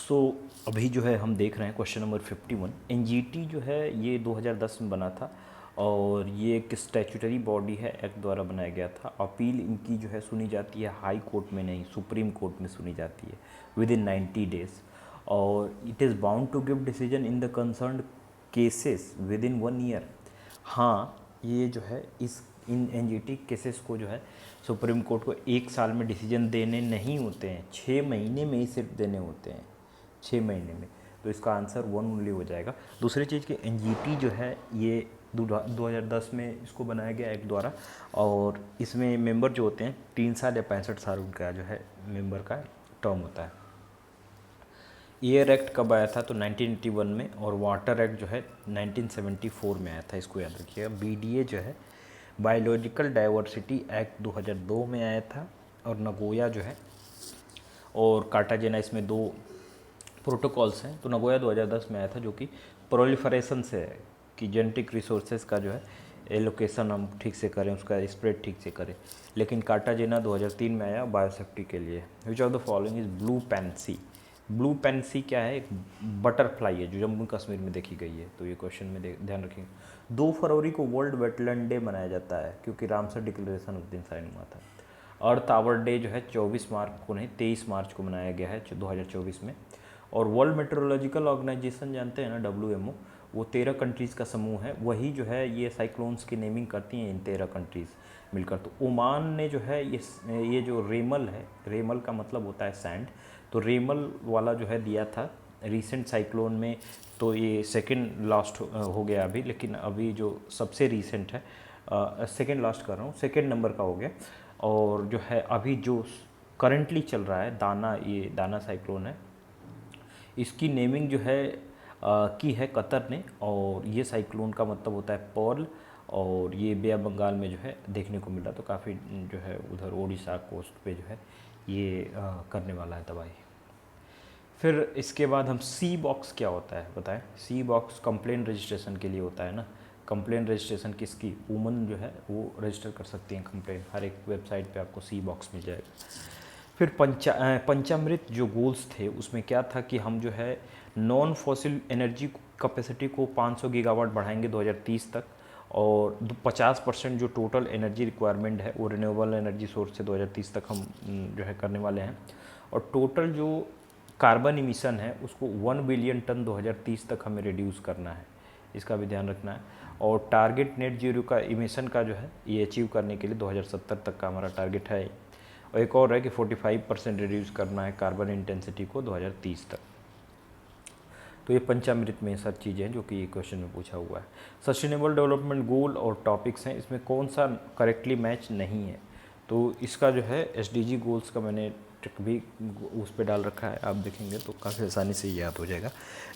सो अभी जो है हम देख रहे हैं क्वेश्चन नंबर 51। एनजीटी जो है ये 2010 में बना था और ये एक स्टैट्यूटरी बॉडी है, एक्ट द्वारा बनाया गया था। अपील इनकी जो है सुनी जाती है हाई कोर्ट में नहीं, सुप्रीम कोर्ट में सुनी जाती है विद इन 90 डेज। और it is bound to give decision in the concern cases within 1 year. हाँ, ये जो है इन एनजीटी केसेस को जो है सुप्रीम कोर्ट को 1 साल में डिसीजन देने नहीं होते हैं, 6 महीने में ही सिर्फ देने होते हैं, 6 महीने में। तो इसका आंसर 1 ओनली हो जाएगा। दूसरी चीज़ कि एनजीटी जो है ये 2010 में इसको बनाया गया एक्ट द्वारा, और इसमें मेंबर जो होते हैं 3 साल या 65 साल उनका जो है मेंबर का टर्म होता है। एयर एक्ट कब आया था? तो 1981 में, और वाटर एक्ट जो है 1974 में आया था, इसको याद रखिएगा। बीडीए जो है बायोलॉजिकल डाइवर्सिटी एक्ट 2002 में आया था, और नगोया जो है और कार्टाजेना, इसमें 2 प्रोटोकॉल्स हैं। तो नगोया 2010 में आया था, जो कि प्रोलिफरेशन से है कि जेनेटिक रिसोर्सेज का जो है एलोकेशन हम ठीक से करें, उसका स्प्रेड ठीक से करें। लेकिन कार्टाजेना 2003 में आया बायोसेफ्टी के लिए। विच of the following is blue pansy? Blue pansy क्या है? एक बटरफ्लाई है जो जम्मू कश्मीर में देखी गई है। तो ये क्वेश्चन में ध्यान रखेंगे। 2 फरवरी को वर्ल्ड वेटलैंड डे मनाया जाता है क्योंकि रामसर डिक्लेरेशन उस दिन साइन हुआ था। अर्थ आवर डे जो है 24 मार्च को नहीं, 23 मार्च को मनाया गया है 2024 में। और वर्ल्ड मेट्रोलॉजिकल ऑर्गेनाइजेशन जानते हैं ना, WMO, वो 13 कंट्रीज़ का समूह है। वही जो है ये साइक्लोन्स की नेमिंग करती हैं इन 13 कंट्रीज़ मिलकर। तो ओमान ने जो है ये जो रेमल है, रेमल का मतलब होता है सैंड, तो रेमल वाला जो है दिया था रीसेंट साइक्लोन में। तो ये सेकंड लास्ट हो गया अभी, लेकिन अभी जो सबसे रीसेंट है, सेकंड लास्ट कर रहा हूँ, सेकंड नंबर का हो गया। और जो है अभी जो करंटली चल रहा है दाना, ये दाना साइक्लोन है, इसकी नेमिंग जो है की है कतर ने। और ये साइक्लोन का मतलब होता है पर्ल, और ये बे ऑफ बंगाल में जो है देखने को मिला। तो काफ़ी जो है उधर ओडिशा कोस्ट पे जो है ये करने वाला है तबाही। फिर इसके बाद हम सी बॉक्स क्या होता है बताएं? सी बॉक्स कंप्लेन रजिस्ट्रेशन के लिए होता है ना। कंप्लेन रजिस्ट्रेशन किसकी? वुमन जो है वो रजिस्टर कर सकती हैं कंप्लेन, हर एक वेबसाइट पे आपको सी बॉक्स मिल जाएगा। फिर पंचामृत जो गोल्स थे उसमें क्या था कि हम जो है नॉन फॉसिल एनर्जी कैपेसिटी को 500 गीगावाट बढ़ाएंगे 2030 तक, और 50% जो टोटल एनर्जी रिक्वायरमेंट है वो रिन्यूएबल एनर्जी सोर्स से 2030 तक हम जो है करने वाले हैं। और टोटल जो कार्बन इमिशन है उसको 1 बिलियन टन 2030 तक हमें रिड्यूस करना है, इसका भी ध्यान रखना है। और टारगेट नेट जीरो का इमिशन का जो है ये अचीव करने के लिए 2070 तक का हमारा टारगेट है। और एक और है कि 45% रिड्यूस करना है कार्बन इंटेंसिटी को 2030 तक। तो ये पंचामृत में सब चीज़ें हैं जो कि ये क्वेश्चन में पूछा हुआ है। सस्टेनेबल डेवलपमेंट गोल और टॉपिक्स हैं, इसमें कौन सा करेक्टली मैच नहीं है? तो इसका जो है SDG गोल्स का मैंने ट्रिक भी उस पर डाल रखा है, आप देखेंगे तो काफ़ी आसानी से याद हो जाएगा।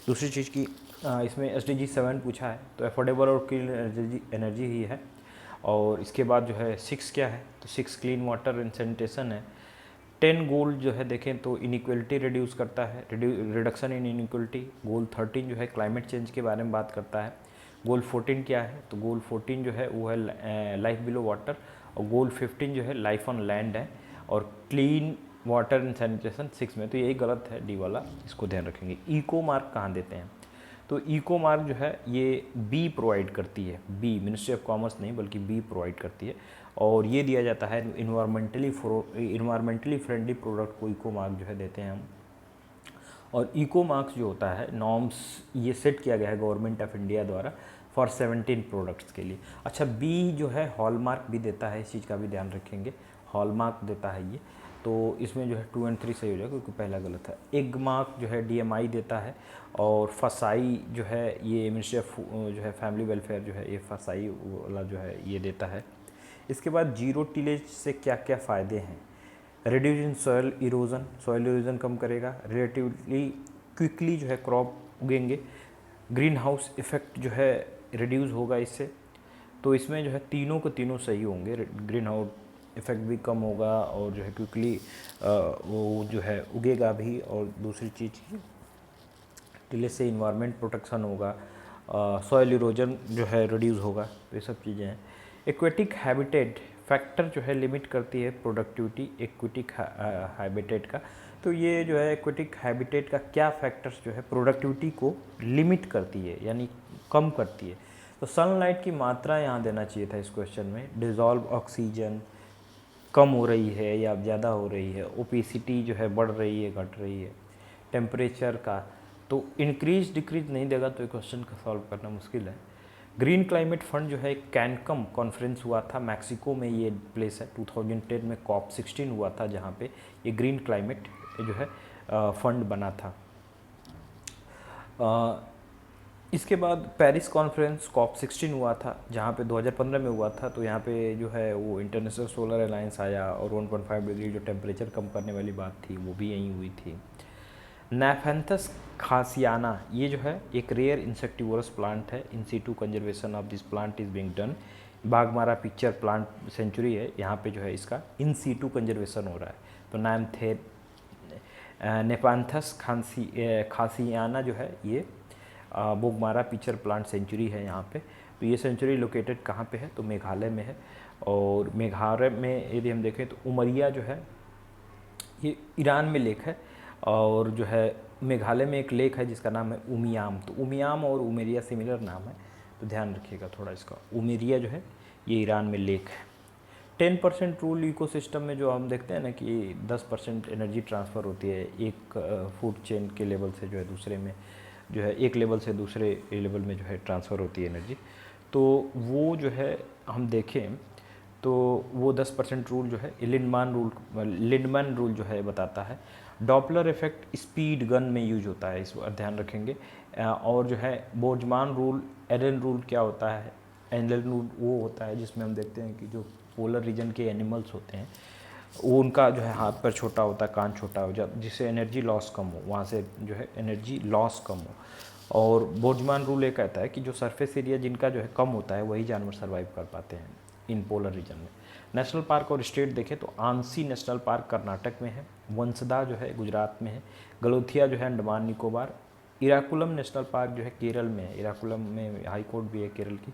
दूसरी चीज़ की इसमें SDG 7 पूछा है, तो अफोर्डेबल और क्लीन एनर्जी ही है। और इसके बाद जो है 6 क्या है? तो 6 क्लीन वाटर एंड सैनिटेशन है। 10 गोल जो है देखें तो इनइक्वलिटी रिड्यूस करता है, रिडक्शन इन इनइक्वलिटी। गोल 13 जो है क्लाइमेट चेंज के बारे में बात करता है। गोल 14 क्या है? तो गोल 14 जो है वो है लाइफ बिलो वाटर, और गोल 15 जो है लाइफ ऑन लैंड है, और क्लीन वाटर एंड सैनिटेशन 6 में। तो यही गलत है डी वाला, इसको ध्यान रखेंगे। इको मार्क कहाँ देते हैं? तो इको मार्क जो है ये बी प्रोवाइड करती है, बी मिनिस्ट्री ऑफ कॉमर्स नहीं बल्कि बी प्रोवाइड करती है, और ये दिया जाता है इन्वायरमेंटली फ्रेंडली प्रोडक्ट को इको मार्क जो है देते हैं हम। और इको मार्क्स जो होता है नॉर्म्स ये सेट किया गया है गवर्नमेंट ऑफ इंडिया द्वारा फॉर 17 प्रोडक्ट्स के लिए। अच्छा, बी जो है हॉलमार्क भी देता है, इस चीज़ का भी ध्यान रखेंगे, हॉलमार्क देता है ये। तो इसमें जो है 2 और 3 सही हो जाएगा क्योंकि पहला गलत है। एग मार्क जो है DMI देता है, और फसाई जो है ये मिनिस्ट्री ऑफ जो है फैमिली वेलफेयर जो है ये फसाई वाला जो है ये देता है। इसके बाद जीरो टिलेज से क्या क्या फ़ायदे हैं? रिड्यूस इन सॉयल इरोजन कम करेगा, रिलेटिवली क्विकली जो है क्रॉप उगेंगे, ग्रीन हाउस इफेक्ट जो है रिड्यूस होगा इससे। तो इसमें जो है तीनों को तीनों सही होंगे, ग्रीन हाउस इफेक्ट भी कम होगा, और जो है क्विकली वो जो है उगेगा भी, और दूसरी चीज़ टिलेज से इन्वायरमेंट प्रोटेक्शन होगा, सॉयल इरोजन जो है रिड्यूस होगा। तो ये सब चीज़ें हैं। एक्वेटिक हैबिटेट फैक्टर जो है लिमिट करती है प्रोडक्टिविटी एक्वेटिक हैबिटेट का। तो ये जो है एक्वेटिक हैबिटेट का क्या फैक्टर्स जो है प्रोडक्टिविटी को लिमिट करती है, यानी कम करती है। तो सनलाइट की मात्रा यहाँ देना चाहिए था इस क्वेश्चन में। डिज़ोल्व ऑक्सीजन कम हो रही है या ज़्यादा हो रही है, ओपेसिटी जो है बढ़ रही है घट रही है, टेम्परेचर का तो इंक्रीज डिक्रीज नहीं देगा तो ये क्वेश्चन का सॉल्व करना मुश्किल है। ग्रीन क्लाइमेट फंड जो है कैनकम कॉन्फ्रेंस हुआ था मैक्सिको में, ये प्लेस है 2010 में COP16 हुआ था जहाँ पे ये ग्रीन क्लाइमेट जो है फंड बना था। इसके बाद पेरिस कॉन्फ्रेंस COP16 हुआ था जहाँ पे 2015 में हुआ था, तो यहाँ पे जो है वो इंटरनेशनल सोलर अलायंस आया और 1.5 डिग्री जो टेम्परेचर कम करने वाली बात थी वो भी यहीं हुई थी। नैफेंथस खासियाना ये जो है एक रेयर इंसेक्टिवोरस प्लांट है, in situ conservation of this plant is being done. Bagmara pitcher plant sanctuary है, यहाँ पे जो है इसका इन सीटू कंजर्वेशन हो रहा है। तो नाम थे नेपांथस खासियाना जो है ये बोगमारा पिक्चर प्लांट सेंचुरी है यहाँ पे। तो ये सेंचुरी लोकेटेड कहाँ पे है, तो मेघालय में है। और मेघालय में यदि हम देखें तो उमरिया जो है ये ईरान में लेक है, और जो है मेघालय में एक लेक है जिसका नाम है उमियाम। तो उमियाम और उमेरिया सिमिलर नाम है, तो ध्यान रखिएगा थोड़ा इसका। उमेरिया जो है ये ईरान में लेक है। 10% रूल इकोसिस्टम में जो हम देखते हैं ना कि 10% एनर्जी ट्रांसफ़र होती है एक फूड चेन के लेवल से जो है दूसरे में, जो है एक लेवल से दूसरे लेवल में जो है ट्रांसफ़र होती है एनर्जी, तो वो जो है हम देखें तो वो 10% रूल जो है लिंडमैन रूल जो है बताता है। डॉपलर इफेक्ट स्पीड गन में यूज होता है, इस पर ध्यान रखेंगे। और जो है बोल्ट्जमान रूल, एलन रूल क्या होता है, एलन रूल वो होता है जिसमें हम देखते हैं कि जो पोलर रीजन के एनिमल्स होते हैं वो उनका जो है हाथ पैर छोटा होता है, कान छोटा हो जाता, जिससे एनर्जी लॉस कम हो, वहाँ से जो है एनर्जी लॉस कम हो। और बोल्ट्जमान रूल ये कहता है कि जो सरफेस एरिया जिनका जो है कम होता है वही जानवर सर्वाइव कर पाते हैं इन पोलर रीजन में। नेशनल पार्क और स्टेट देखें तो आंसी नेशनल पार्क कर्नाटक में है, वंसदा जो है गुजरात में है, गलोथिया जो है अंडमान निकोबार, इराकुलम नेशनल पार्क जो है केरल में है, इराकुलम में हाई कोर्ट भी है केरल की।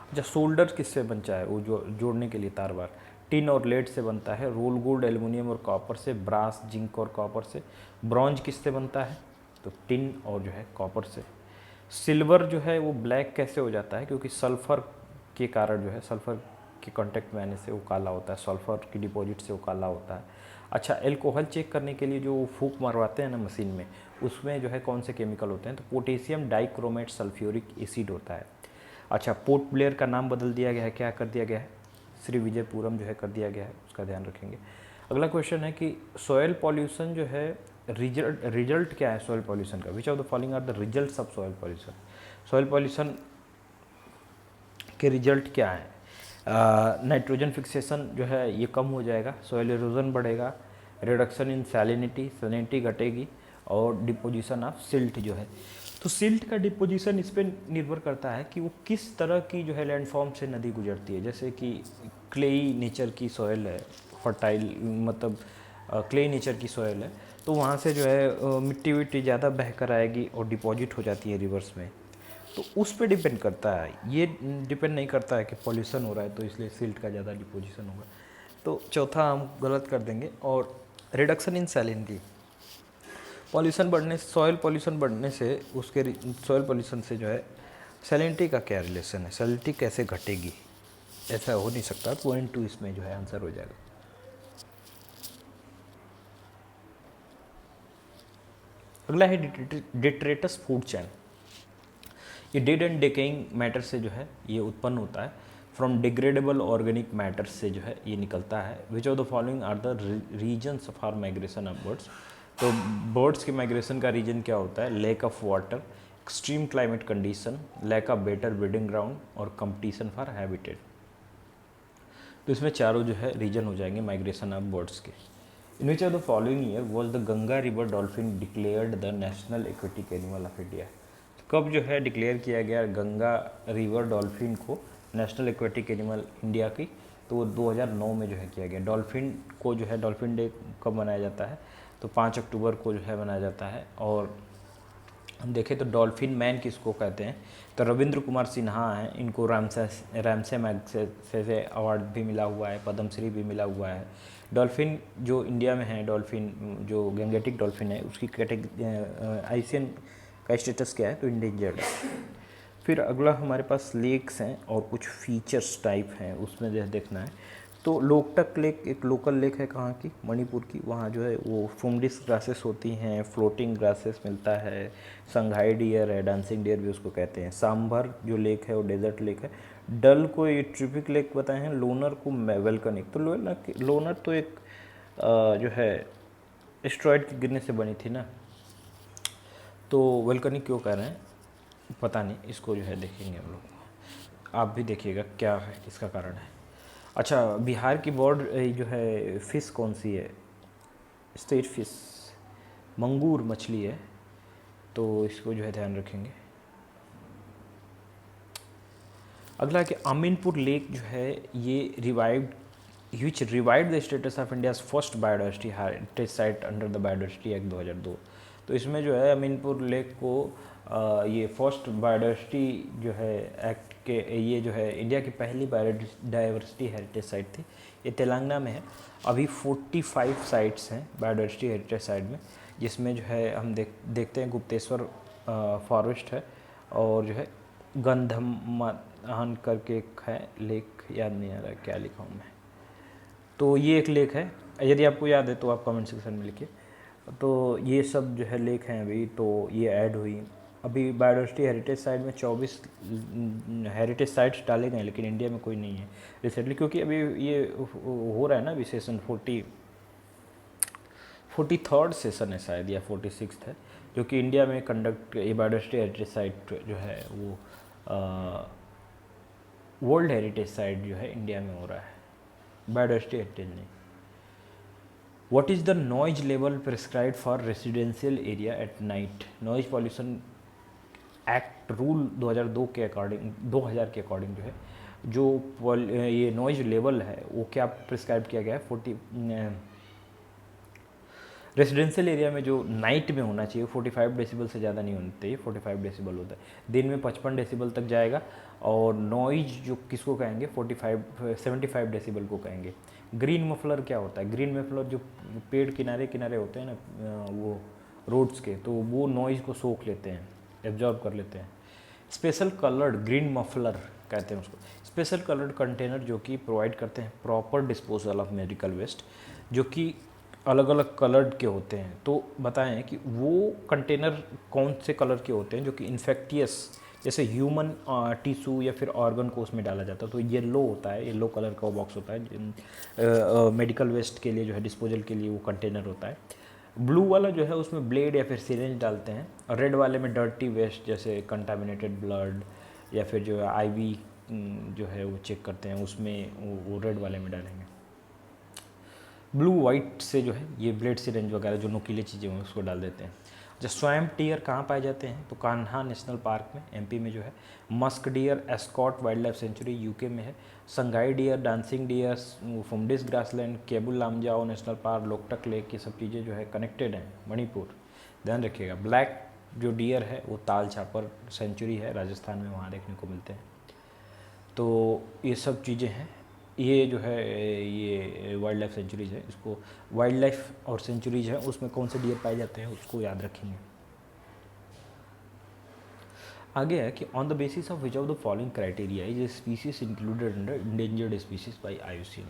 अच्छा, सोल्डर किससे बनता है, वो जो जोड़ने के लिए तार बार टिन और लेड से बनता है, रोल गोल्ड एल्युमिनियम और कॉपर से, ब्रास जिंक और कॉपर से। ब्रॉन्ज किससे बनता है, तो टिन और जो है कॉपर से। सिल्वर जो है वो ब्लैक कैसे हो जाता है, क्योंकि सल्फ़र के कारण जो है सल्फ़र के कांटेक्ट में आने से वो काला होता है, सल्फ़र की डिपॉजिट से वो काला होता है। अच्छा, एल्कोहल चेक करने के लिए जो फूंक मरवाते हैं ना मशीन में, उसमें जो है कौन से केमिकल होते हैं, तो पोटेशियम डाइक्रोमेट सल्फ्यूरिक एसिड होता है। अच्छा, पोर्ट ब्लेयर का नाम बदल दिया गया है, क्या कर दिया गया है, श्री विजयपुरम जो है कर दिया गया है, उसका ध्यान रखेंगे। अगला क्वेश्चन है कि सॉयल पॉल्यूशन जो है रिजल्ट क्या है सॉयल पॉल्यूशन का, which of the following are the results of soil pollution. Soil pollution के रिजल्ट क्या है, नाइट्रोजन फिक्सेशन जो है ये कम हो जाएगा, सॉयल इरोजन बढ़ेगा, रिडक्शन इन सैलिनिटी घटेगी, और डिपोजिशन ऑफ सिल्ट जो है, तो सिल्ट का डिपोजिशन इस पर निर्भर करता है कि वो किस तरह की जो है लैंडफॉर्म से नदी गुजरती है। जैसे कि क्लेई नेचर की सॉयल है, फर्टाइल मतलब क्लेई नेचर की सॉयल है, तो वहाँ से जो है मिट्टी विट्टी ज़्यादा बह कर आएगी और डिपॉजिट हो जाती है रिवर्स में, तो उस पर डिपेंड करता है। ये डिपेंड नहीं करता है कि पॉल्यूशन हो रहा है तो इसलिए सिल्ट का ज़्यादा डिपोजिशन होगा, तो चौथा हम गलत कर देंगे। और रिडक्शन इन सैलिनिटी, पॉल्यूशन बढ़ने, सॉयल पॉल्यूशन बढ़ने से उसके सॉयल पॉल्यूशन से जो है सैलिनिटी का क्या रिलेशन है, सैलिनिटी कैसे घटेगी, ऐसा हो नहीं सकता। पॉइंट 2 इसमें जो है आंसर हो जाएगा। अगला है डिट्रेटस फूड चैन। ये डेड एंड डिकेइंग मैटर से जो है ये उत्पन्न होता है, फ्रॉम डिग्रेडेबल ऑर्गेनिक मैटर से जो है ये निकलता है। Which of the following are the reasons for migration of birds. तो बर्ड्स के माइग्रेशन का रीजन क्या होता है, lack of water, extreme climate condition, lack of better breeding ground, और कंपटीशन फॉर हैबिटेट। तो इसमें चारों जो है रीजन हो जाएंगे माइग्रेशन ऑफ बर्ड्स के। In which of the following year was the Ganga river dolphin declared the national aquatic animal of India. कब जो है डिक्लेयर किया गया गंगा रिवर डॉल्फिन को नेशनल एक्वेटिक एनिमल इंडिया की, तो वो 2009 में जो है किया गया। डॉल्फिन को जो है डॉल्फिन डे कब मनाया जाता है, तो 5 अक्टूबर को जो है मनाया जाता है। और हम देखें तो डॉल्फिन मैन किसको कहते हैं, तो रविंद्र कुमार सिन्हा हैं, इनको रामसे मैगसेसे अवार्ड भी मिला हुआ है, पद्मश्री भी मिला हुआ है। डॉल्फिन जो इंडिया में है, डॉल्फिन जो गैंगेटिक डॉल्फिन है, उसकी कैटेगरी आईसीएन का स्टेटस क्या है, तो इंडेंजर्ड है। फिर अगला हमारे पास लेक्स हैं और कुछ फीचर्स टाइप हैं, उसमें जो है देखना है। तो लोकटक लेक एक लोकल लेक है, कहाँ की, मणिपुर की। वहाँ जो है वो फुमडिस ग्रासेस होती हैं, फ्लोटिंग ग्रासेस मिलता है, संघाई डियर है, डांसिंग डियर भी उसको कहते हैं। सांभर जो लेक है वो डेजर्ट लेक है। डल को ये ट्रिपिक लेक बताए हैं, लोनर को वेल्कनिक। तो लोनर तो एक जो है एस्ट्रॉयड के गिरने से बनी थी ना, तो वेल्कनिक क्यों कह रहे हैं पता नहीं, इसको जो है देखेंगे हम लोग। आप भी देखिएगा क्या है इसका कारण है। अच्छा, बिहार की बर्ड जो है फ़िश कौन सी है, स्टेट फिश मंगूर मछली है, तो इसको जो है ध्यान रखेंगे। अगला कि अमीनपुर लेक जो है ये revived the status of India's first biodiversity heritage site under the biodiversity act 2002। तो इसमें जो है अमीनपुर लेक को ये फर्स्ट बायोडाइवर्सिटी जो है एक्ट के, ये जो है इंडिया की पहली बायोडाइवर्सिटी हेरिटेज साइट थी। ये तेलंगाना में है। अभी 45 साइट्स हैं बायोडाइवर्सिटी हेरिटेज साइट में, जिसमें जो है हम देखते हैं गुप्तेश्वर फॉरेस्ट है, और जो है गंधमाहन करके एक है लेक, याद नहीं आ रहा है क्या लिखा हूँ मैं। तो ये एक लेक है, यदि आपको याद है तो आप कमेंट सेक्शन में लिखिए। तो ये सब जो है लेक हैं अभी, तो ये ऐड हुई। अभी बायोडाइवर्सिटी हेरिटेज साइट में 24 हेरिटेज साइट्स डाले गए हैं, लेकिन इंडिया में कोई नहीं है रिसेंटली, क्योंकि अभी ये हो रहा है ना विशेषण 43rd सेशन है शायद, या 46th है, जो कि इंडिया में कंडक्ट, ये बायोडाइवर्सिटी हेरिटेज साइट जो है वो वर्ल्ड हेरिटेज साइट जो है इंडिया में हो रहा है, बायोडाइवर्सिटी हेरिटेज नहीं। What is the noise level prescribed for residential area at night? Noise pollution act rule 2002 के अकॉर्डिंग, 2000 के अकॉर्डिंग जो है, जो ये नॉइज लेवल है वो क्या प्रिस्क्राइब किया गया है, 40 रेसिडेंशियल एरिया में जो नाइट में होना चाहिए 45 डेसिबल से ज़्यादा नहीं होना चाहिए, 45 डेसिबल होता है। दिन में 55 डेसिबल तक जाएगा। और नॉइज जो किसको कहेंगे, 75 डेसिबल को कहेंगे। ग्रीन मफलर क्या होता है, ग्रीन मफलर जो पेड़ किनारे किनारे होते हैं ना वो रोड्स के, तो वो नॉइज़ को सोख लेते हैं, एब्जॉर्ब कर लेते हैं। स्पेशल कलर्ड ग्रीन मफलर कहते हैं उसको। स्पेशल कलर्ड कंटेनर जो कि प्रोवाइड करते हैं proper disposal of medical waste, जो कि अलग अलग कलर्ड के होते हैं। तो बताएं कि वो कंटेनर कौन से कलर के होते हैं जो कि इन्फेक्टियस, जैसे ह्यूमन टिश्यू या फिर ऑर्गन को उसमें डाला जाता है, तो येलो होता है, येलो कलर का वो बॉक्स होता है मेडिकल वेस्ट के लिए, जो है डिस्पोजल के लिए वो कंटेनर होता है। ब्लू वाला जो है उसमें ब्लेड या फिर सिरेंज डालते हैं, और रेड वाले में डर्टी वेस्ट जैसे कंटामिनेटेड ब्लड या फिर जो है आईवी जो है वो चेक करते हैं, उसमें वो रेड वाले में डालेंगे। ब्लू वाइट से जो है ये ब्लेड सिरेंज वगैरह जो नुकीली चीज़ें हैं उसको डाल देते हैं। जो स्वैम्प डियर कहाँ पाए जाते हैं, तो कान्हा नेशनल पार्क में एमपी में जो है, musk deer Askot wild life sanctuary UK में है, Sangai deer, dancing deer, phumdis grassland, Keibul Lamjao national park, Loktak lake, ये सब चीज़ें जो है कनेक्टेड हैं मणिपुर, ध्यान रखिएगा। ब्लैक जो डियर है वो ताल छापर सेंचुरी है राजस्थान में, वहाँ देखने को मिलते हैं। तो ये सब चीज़ें हैं, ये जो है ये वाइल्ड लाइफ सेंचुरीज़ है। इसको वाइल्ड लाइफ और सेंचुरीज है उसमें कौन से डियर पाए जाते हैं उसको याद रखेंगे। आगे है कि on the basis of which of the following criteria is species included under endangered species by IUCN.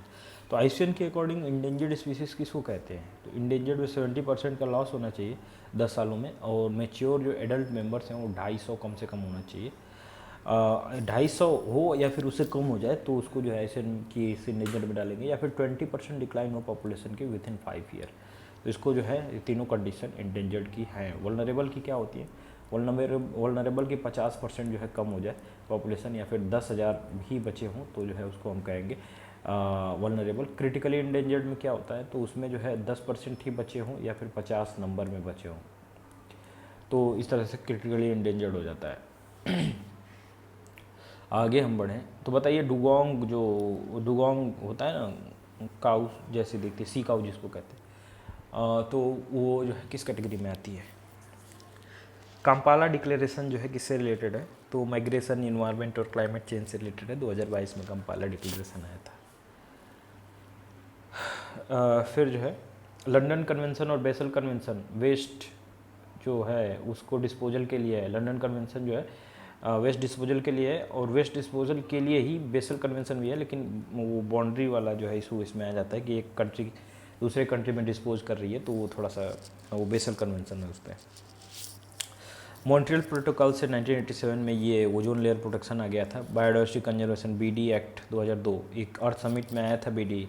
तो आईयूसीएन के अकॉर्डिंग इंडेंजर्ड स्पीसीज किसको कहते हैं, तो इंडेंजर्ड में 70% का लॉस होना चाहिए 10 सालों में, और मेच्योर जो एडल्ट मेंबर्स हैं वो 250 कम से कम होना चाहिए। 250 हो या फिर उससे कम हो जाए तो उसको जो है इस इंडेंजर्ड में डालेंगे, या फिर 20% डिक्लाइन हो पॉपुलेशन के विद इन 5 ईयर। तो इसको जो है तीनों कंडीशन इंडेंजर्ड की हैं। वल्नरेबल की क्या होती है, वल्नरेबल की 50% जो है कम हो जाए पॉपुलेशन, या फिर 10,000 भी बचे हों तो जो है उसको हम कहेंगे वल्नरेबल। क्रिटिकली इंडेंजर्ड में क्या होता है, तो उसमें जो है 10% ही बचे हों या फिर 50 नंबर में बचे हों, तो इस तरह से क्रिटिकली इंडेंजर्ड हो जाता है। आगे हम बढ़ें तो बताइए, डुगोंग होता है ना, काऊ जैसे दिखती है, सी काऊ जिसको कहते हैं, तो वो जो है किस कैटेगरी में आती है। काम्पाला डिक्लेरेशन जो है किससे रिलेटेड है, तो माइग्रेशन, इन्वायरमेंट और क्लाइमेट चेंज से रिलेटेड है। 2022 में काम्पाला डिक्लेरेशन आया था। फिर जो है लंदन कन्वेंशन और बेसल कन्वेंशन वेस्ट जो है उसको डिस्पोजल के लिए है। लंदन कन्वेंशन जो है वेस्ट डिस्पोजल के लिए है, और वेस्ट डिस्पोजल के लिए ही बेसल कन्वेंशन भी है, लेकिन वो बाउंड्री वाला जो है इशू इसमें आ जाता है कि एक कंट्री दूसरे कंट्री में डिस्पोज कर रही है, तो वो थोड़ा सा वो बेसल कन्वेंशन है उस पर। मॉन्ट्रियल प्रोटोकॉल से 1987 में ये ओजोन लेयर प्रोटेक्शन आ गया था। बायोडाइवर्सिटी कंजर्वेशन बीडी एक्ट 2002, एक अर्थ समिट में आया था बीडी,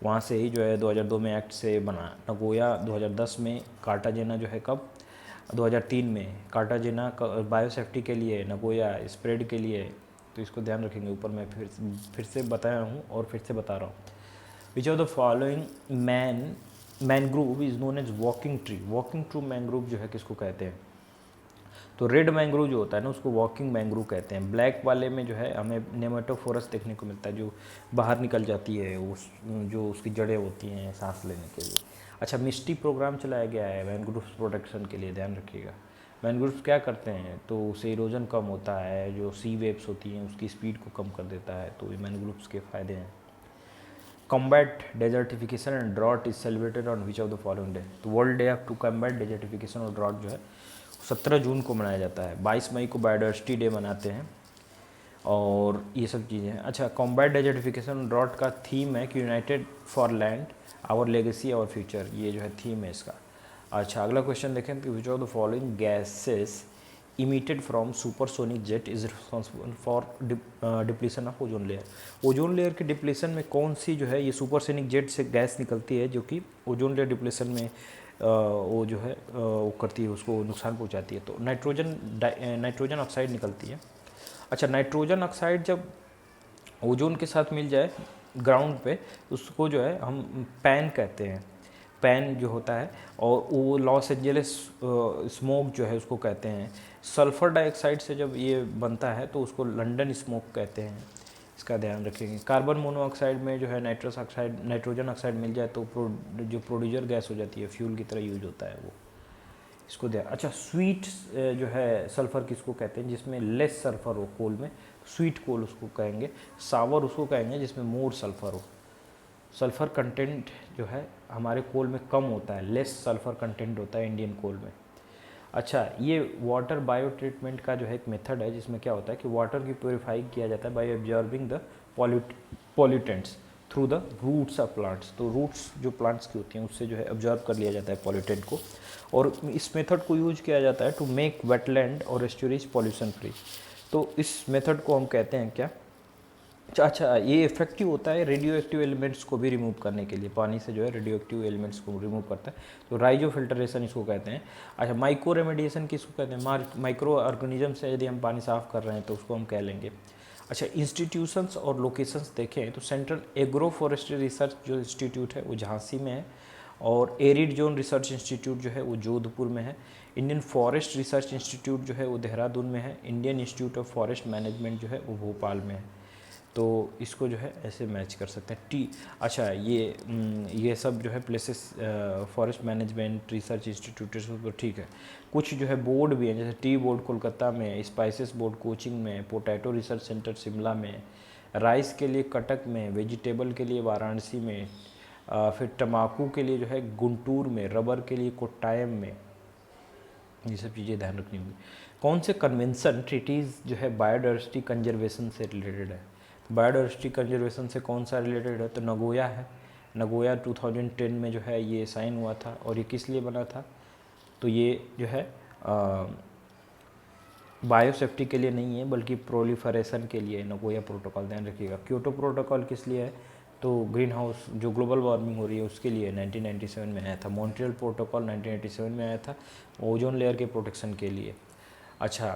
वहाँ से ही जो है 2002 में एक्ट से बना। नगोया 2010 में, कार्टाजेना जो है कब 2003 में, कार्टाजेना बायोसेफ्टी के लिए, नगोया स्प्रेड के लिए, तो इसको ध्यान रखेंगे। ऊपर मैं फिर से बताया हूँ और फिर से बता रहा हूँ। Which of the following mangrove is known as walking tree. Walking true mangrove जो है किसको कहते हैं? तो रेड मैंग्रोव जो होता है ना उसको वॉकिंग मैंग्रोव कहते हैं। ब्लैक वाले में जो है हमें नेमेटोफोरस देखने को मिलता है, जो बाहर निकल जाती है, उस जो उसकी जड़ें होती हैं सांस लेने के लिए। अच्छा, मिस्टी प्रोग्राम चलाया गया है मैंग्रोव्स प्रोटेक्शन के लिए, ध्यान रखिएगा। मैंग्रोव्स क्या करते हैं, तो उससे इरोजन कम होता है, जो सी वेव्स होती हैं उसकी स्पीड को कम कर देता है, तो ये मैंग्रोव्स के फ़ायदे हैं। Combat desertification and drought is celebrated on which of the following day. तो world day to combat desertification और ड्रॉट जो है 17 जून को मनाया जाता है। 22 मई को बायोडाइवर्सिटी डे मनाते हैं, और ये सब चीज़ें हैं। अच्छा, कॉम्बैट डेजर्टिफिकेशन ड्रॉट का थीम है कि united for land our legacy our future, ये जो है थीम है इसका। अच्छा, अगला क्वेश्चन देखें कि which of the following gases emitted from supersonic jet is responsible for depletion of ozone layer. Ozone layer के डिप्लीशन में कौन सी जो है ये सुपरसोनिक जेट से गैस निकलती है जो कि ओजोन लेयर डिप्लीशन में वो जो है वो करती है, उसको नुकसान पहुंचाती है। तो नाइट्रोजन ऑक्साइड निकलती है। अच्छा, नाइट्रोजन ऑक्साइड जब ओजोन के साथ मिल जाए ग्राउंड पे, उसको जो है हम पैन कहते हैं, पैन जो होता है, और वो लॉस एंजलिस स्मोक जो है उसको कहते हैं। सल्फ़र डाइऑक्साइड से जब ये बनता है तो उसको लंदन स्मोक कहते हैं, इसका ध्यान रखेंगे। कार्बन मोनोऑक्साइड में जो है नाइट्रोजन ऑक्साइड मिल जाए तो जो प्रोड्यूसर गैस हो जाती है, फ्यूल की तरह यूज होता है वो, इसको ध्यान। अच्छा, स्वीट जो है सल्फ़र किसको कहते हैं, जिसमें लेस सल्फ़र हो कोल में, स्वीट कोल उसको कहेंगे। सावर उसको कहेंगे जिसमें मोर सल्फ़र हो। सल्फ़र कंटेंट जो है हमारे कोल में कम होता है, लेस सल्फ़र कंटेंट होता है इंडियन कोल में। अच्छा, ये वाटर बायो ट्रीटमेंट का जो है एक मेथड है जिसमें क्या होता है कि वाटर की प्योरीफाई किया जाता है by observing the pollutants through the roots of plants. तो रूट्स जो प्लांट्स की होती हैं उससे जो है ऑब्जर्व कर लिया जाता है पॉल्यूटेंट को, और इस मेथड को यूज किया जाता है टू मेक वेटलैंड और एस्चुरीज पॉल्यूशन फ्री। तो इस मेथड को हम कहते हैं क्या? अच्छा, ये इफेक्टिव होता है रेडियो एक्टिव एलिमेंट्स को भी रिमूव करने के लिए, पानी से जो है रेडियो एक्टिव एलिमेंट्स को रिमूव करता है, तो राइजो फिल्ट्रेशन इसको कहते हैं। अच्छा, माइक्रो रेमेडिएशन किसको कहते हैं? माइक्रो ऑर्गेनिज्म से यदि हम पानी साफ़ कर रहे हैं तो उसको हम कह लेंगे। अच्छा, इंस्टीट्यूशंस और लोकेशंस देखें तो सेंट्रल एग्रो फॉरेस्ट्री रिसर्च जो इंस्टीट्यूट है वो झांसी में है, और एरिड जोन रिसर्च इंस्टीट्यूट जो है वो जोधपुर में है। इंडियन फॉरेस्ट रिसर्च इंस्टीट्यूट जो है वो देहरादून में है। Indian institute of forest management जो है वो भोपाल में है। तो इसको जो है ऐसे मैच कर सकते हैं। अच्छा, ये सब जो है places forest management research institute तो ठीक है। कुछ जो है बोर्ड भी हैं, जैसे टी बोर्ड कोलकाता में, स्पाइसेस बोर्ड कोचिंग में, पोटैटो रिसर्च सेंटर शिमला में, राइस के लिए कटक में, वेजिटेबल के लिए वाराणसी में, फिर तम्बाकू के लिए जो है गुंटूर में, रबर के लिए कोट्टायम में। ये सब चीज़ें ध्यान रखनी होंगी। कौन से कन्वेंशन ट्रीटीज़ जो है बायोडाइवर्सिटी कंजर्वेशन से रिलेटेड है? बायोडाइवर्सिटी कंजर्वेशन से कौन सा रिलेटेड है? तो नगोया है। नगोया 2010 में जो है ये साइन हुआ था, और ये किस लिए बना था? तो ये जो है बायोसेफ्टी के लिए नहीं है बल्कि प्रोलिफरेशन के लिए नगोया प्रोटोकॉल, ध्यान रखिएगा। क्योटो प्रोटोकॉल किस लिए है? तो ग्रीन हाउस जो ग्लोबल वार्मिंग हो रही है उसके लिए 1997 में आया था। मॉन्ट्रियल प्रोटोकॉल 1987 में आया था, ओजोन लेयर के प्रोटेक्शन के लिए। अच्छा,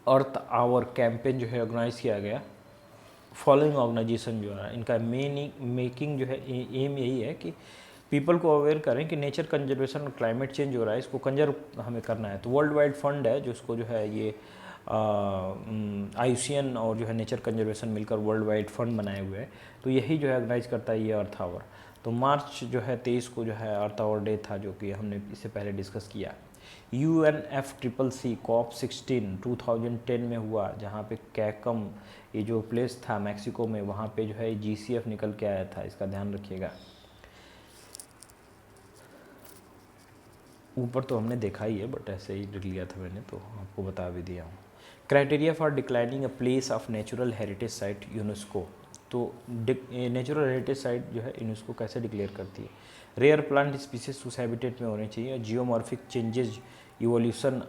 अर्थ आवर कैंपेन जो है ऑर्गेनाइज किया गया। फॉलोइंग ऑर्गेनाइजेशन जो है इनका मेकिंग जो है एम यही है कि पीपल को अवेयर करें कि नेचर कंजर्वेशन और क्लाइमेट चेंज हो रहा है, इसको कंजर्व हमें करना है। तो वर्ल्ड वाइड फंड है जो इसको जो है ये IUCN और जो है नेचर कंजर्वेशन मिलकर वर्ल्ड वाइड फंड बनाए हुए हैं, तो यही जो है ऑर्गेनाइज करता है ये अर्थ आवर। तो मार्च जो है 23 को जो है अर्थ आवर डे था, जो कि हमने इससे पहले डिस्कस किया। UNFCCC COP16 2010 में हुआ, जहाँ पे कैकम ये जो प्लेस था मैक्सिको में, वहाँ पे जो है GCF निकल के आया था, इसका ध्यान रखिएगा। ऊपर तो हमने देखा ही है, बट ऐसे ही लिख लिया था मैंने, तो आपको बता भी दिया हूँ। Criteria for declining a place of natural heritage site UNESCO. तो नेचुरल हेरिटेज साइट जो है यूनेस्को कैसे डिक्लेयर करती है? रेयर प्लांट स्पीसीज उस हैबिटेट में होने चाहिए, जियोमॉर्फिक चेंजेज इवोल्यूशन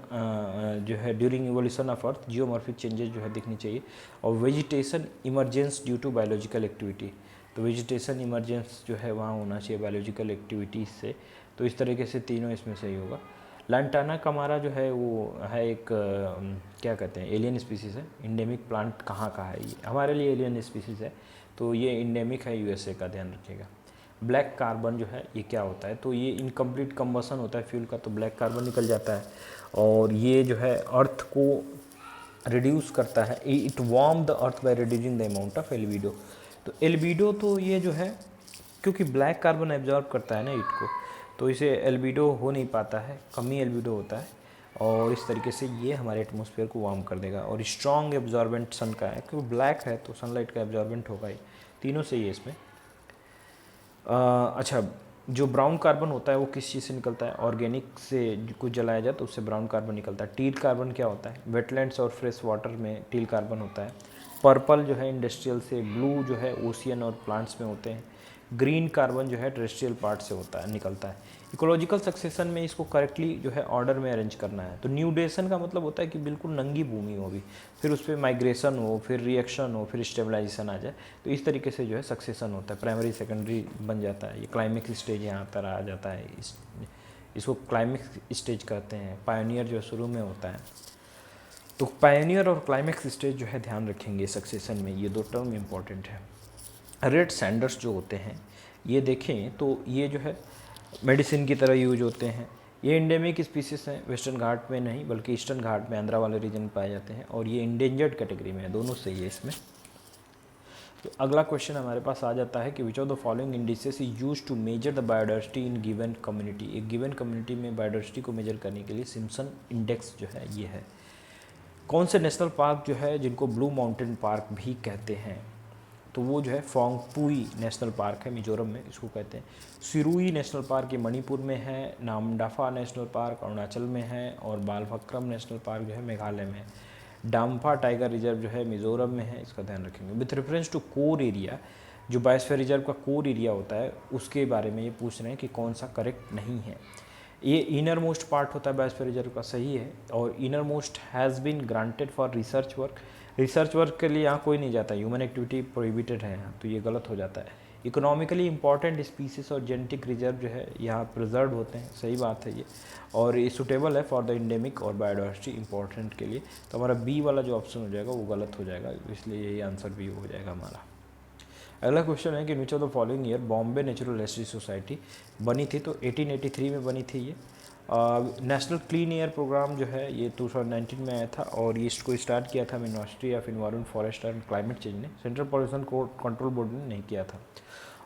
जो है during evolution of earth geomorphic changes जो है दिखनी चाहिए, और vegetation emergence due to biological activity. तो वेजिटेशन इमरजेंस जो है वहाँ होना चाहिए बायोलॉजिकल एक्टिविटीज़ से। तो इस तरीके से तीनों इसमें सही होगा। लैंटाना कमारा जो है वो है एक क्या कहते हैं, एलियन स्पीसीज़ है। इंडेमिक प्लांट कहाँ का है? ये हमारे लिए एलियन स्पीसीज़ है, तो ये इंडेमिक है यूएसए का, ध्यान रखिएगा। ब्लैक कार्बन जो है ये क्या होता है? तो ये इनकम्प्लीट कंबसन होता है फ्यूल का, तो ब्लैक कार्बन निकल जाता है, और ये जो है अर्थ को रिड्यूस करता है। It warm the earth by reducing the amount of albedo. तो एल्बिडो तो ये जो है, क्योंकि ब्लैक कार्बन एब्जॉर्ब करता है ना हीट को, तो इसे एल्बिडो हो नहीं पाता है, कम ही एल्बिडो होता है, और इस तरीके से ये हमारे एटमॉस्फेयर को वार्म कर देगा। और स्ट्रॉन्ग एब्जॉर्बेंट सन का है, क्योंकि ब्लैक है तो सनलाइट का एब्जॉर्बेंट होगा ही। तीनों सही है इसमें। अच्छा, जो ब्राउन कार्बन होता है वो किस चीज़ से निकलता है? ऑर्गेनिक से कुछ जलाया जाए तो उससे ब्राउन कार्बन निकलता है। टील कार्बन क्या होता है? वेटलैंड्स और फ्रेश वाटर में टील कार्बन होता है। पर्पल जो है इंडस्ट्रियल से, ब्लू जो है ओशियन और प्लांट्स में होते हैं। ग्रीन कार्बन जो है टेरेस्ट्रियल पार्ट से होता है, निकलता है। इकोलॉजिकल सक्सेशन में इसको करेक्टली जो है ऑर्डर में अरेंज करना है। तो न्यूडेशन का मतलब होता है कि बिल्कुल नंगी भूमि होगी, फिर उस पर माइग्रेशन हो, फिर रिएक्शन हो, फिर स्टेबलाइजेशन आ जाए। तो इस तरीके से जो है सक्सेशन होता है, प्राइमरी सेकेंडरी बन जाता है। ये क्लाइमेक्स स्टेज यहाँ पर आ जाता है, इसको क्लाइमेक्स स्टेज कहते हैं। पायोनियर जो शुरू में होता है, तो पायोनियर और क्लाइमेक्स स्टेज जो है ध्यान रखेंगे सक्सेशन में, ये दो टर्म इंपॉर्टेंट है। रेड सैंडर्स जो होते हैं ये देखें तो ये जो है मेडिसिन की तरह यूज होते हैं। ये इंडेमिक स्पीसीज हैं, वेस्टर्न घाट में नहीं बल्कि ईस्टर्न घाट में, आंध्रा वाले रीजन में पाए जाते हैं, और ये इंडेंजर्ड कैटेगरी में है। दोनों सही है इसमें। तो अगला क्वेश्चन हमारे पास आ जाता है कि which of the following indices is use to measure the biodiversity in given community. एक गिवन कम्युनिटी में बायोडाइवर्सिटी को मेजर करने के लिए सिम्पसन इंडेक्स जो है ये है। कौन से नेशनल पार्क जो है जिनको ब्लू माउंटेन पार्क भी कहते हैं? तो वो जो है फोंगपुई नेशनल पार्क है, मिजोरम में इसको कहते हैं। सिरुई नेशनल पार्क ये मणिपुर में है। नामडाफा नेशनल पार्क अरुणाचल में है, और बालफक्रम नेशनल पार्क जो है मेघालय में है। डाम्फा टाइगर रिजर्व जो है मिजोरम में है, इसका ध्यान रखेंगे। With reference to core area, जो बायोस्फीयर रिजर्व का कोर एरिया होता है उसके बारे में ये पूछ रहे हैं कि कौन सा करेक्ट नहीं है। ये इनर मोस्ट पार्ट होता है बायोस्फीयर रिजर्व का, सही है। और inner most has been granted for research work. Research work के लिए यहाँ कोई नहीं जाता, ह्यूमन एक्टिविटी प्रोहिबिटेड है यहाँ, तो ये गलत हो जाता है। इकोनॉमिकली इंपॉर्टेंट स्पीसीज और जेनेटिक रिजर्व जो है यहाँ प्रिजर्व होते हैं, सही बात है ये। और ये सुटेबल है फॉर द इंडेमिक और बायोडाइवर्सिटी इंपॉर्टेंट के लिए। तो हमारा बी वाला जो ऑप्शन हो जाएगा वो गलत हो जाएगा, इसलिए यही आंसर बी हो जाएगा हमारा। अगला क्वेश्चन है कि which of the following year Bombay natural history society बनी थी? तो 1883 में बनी थी ये। नेशनल क्लीन एयर प्रोग्राम जो है ये 2019 में आया था, और ये इसको स्टार्ट किया था ministry of environment, forest and climate change ने। सेंट्रल पॉल्यूशन कंट्रोल बोर्ड ने नहीं किया था।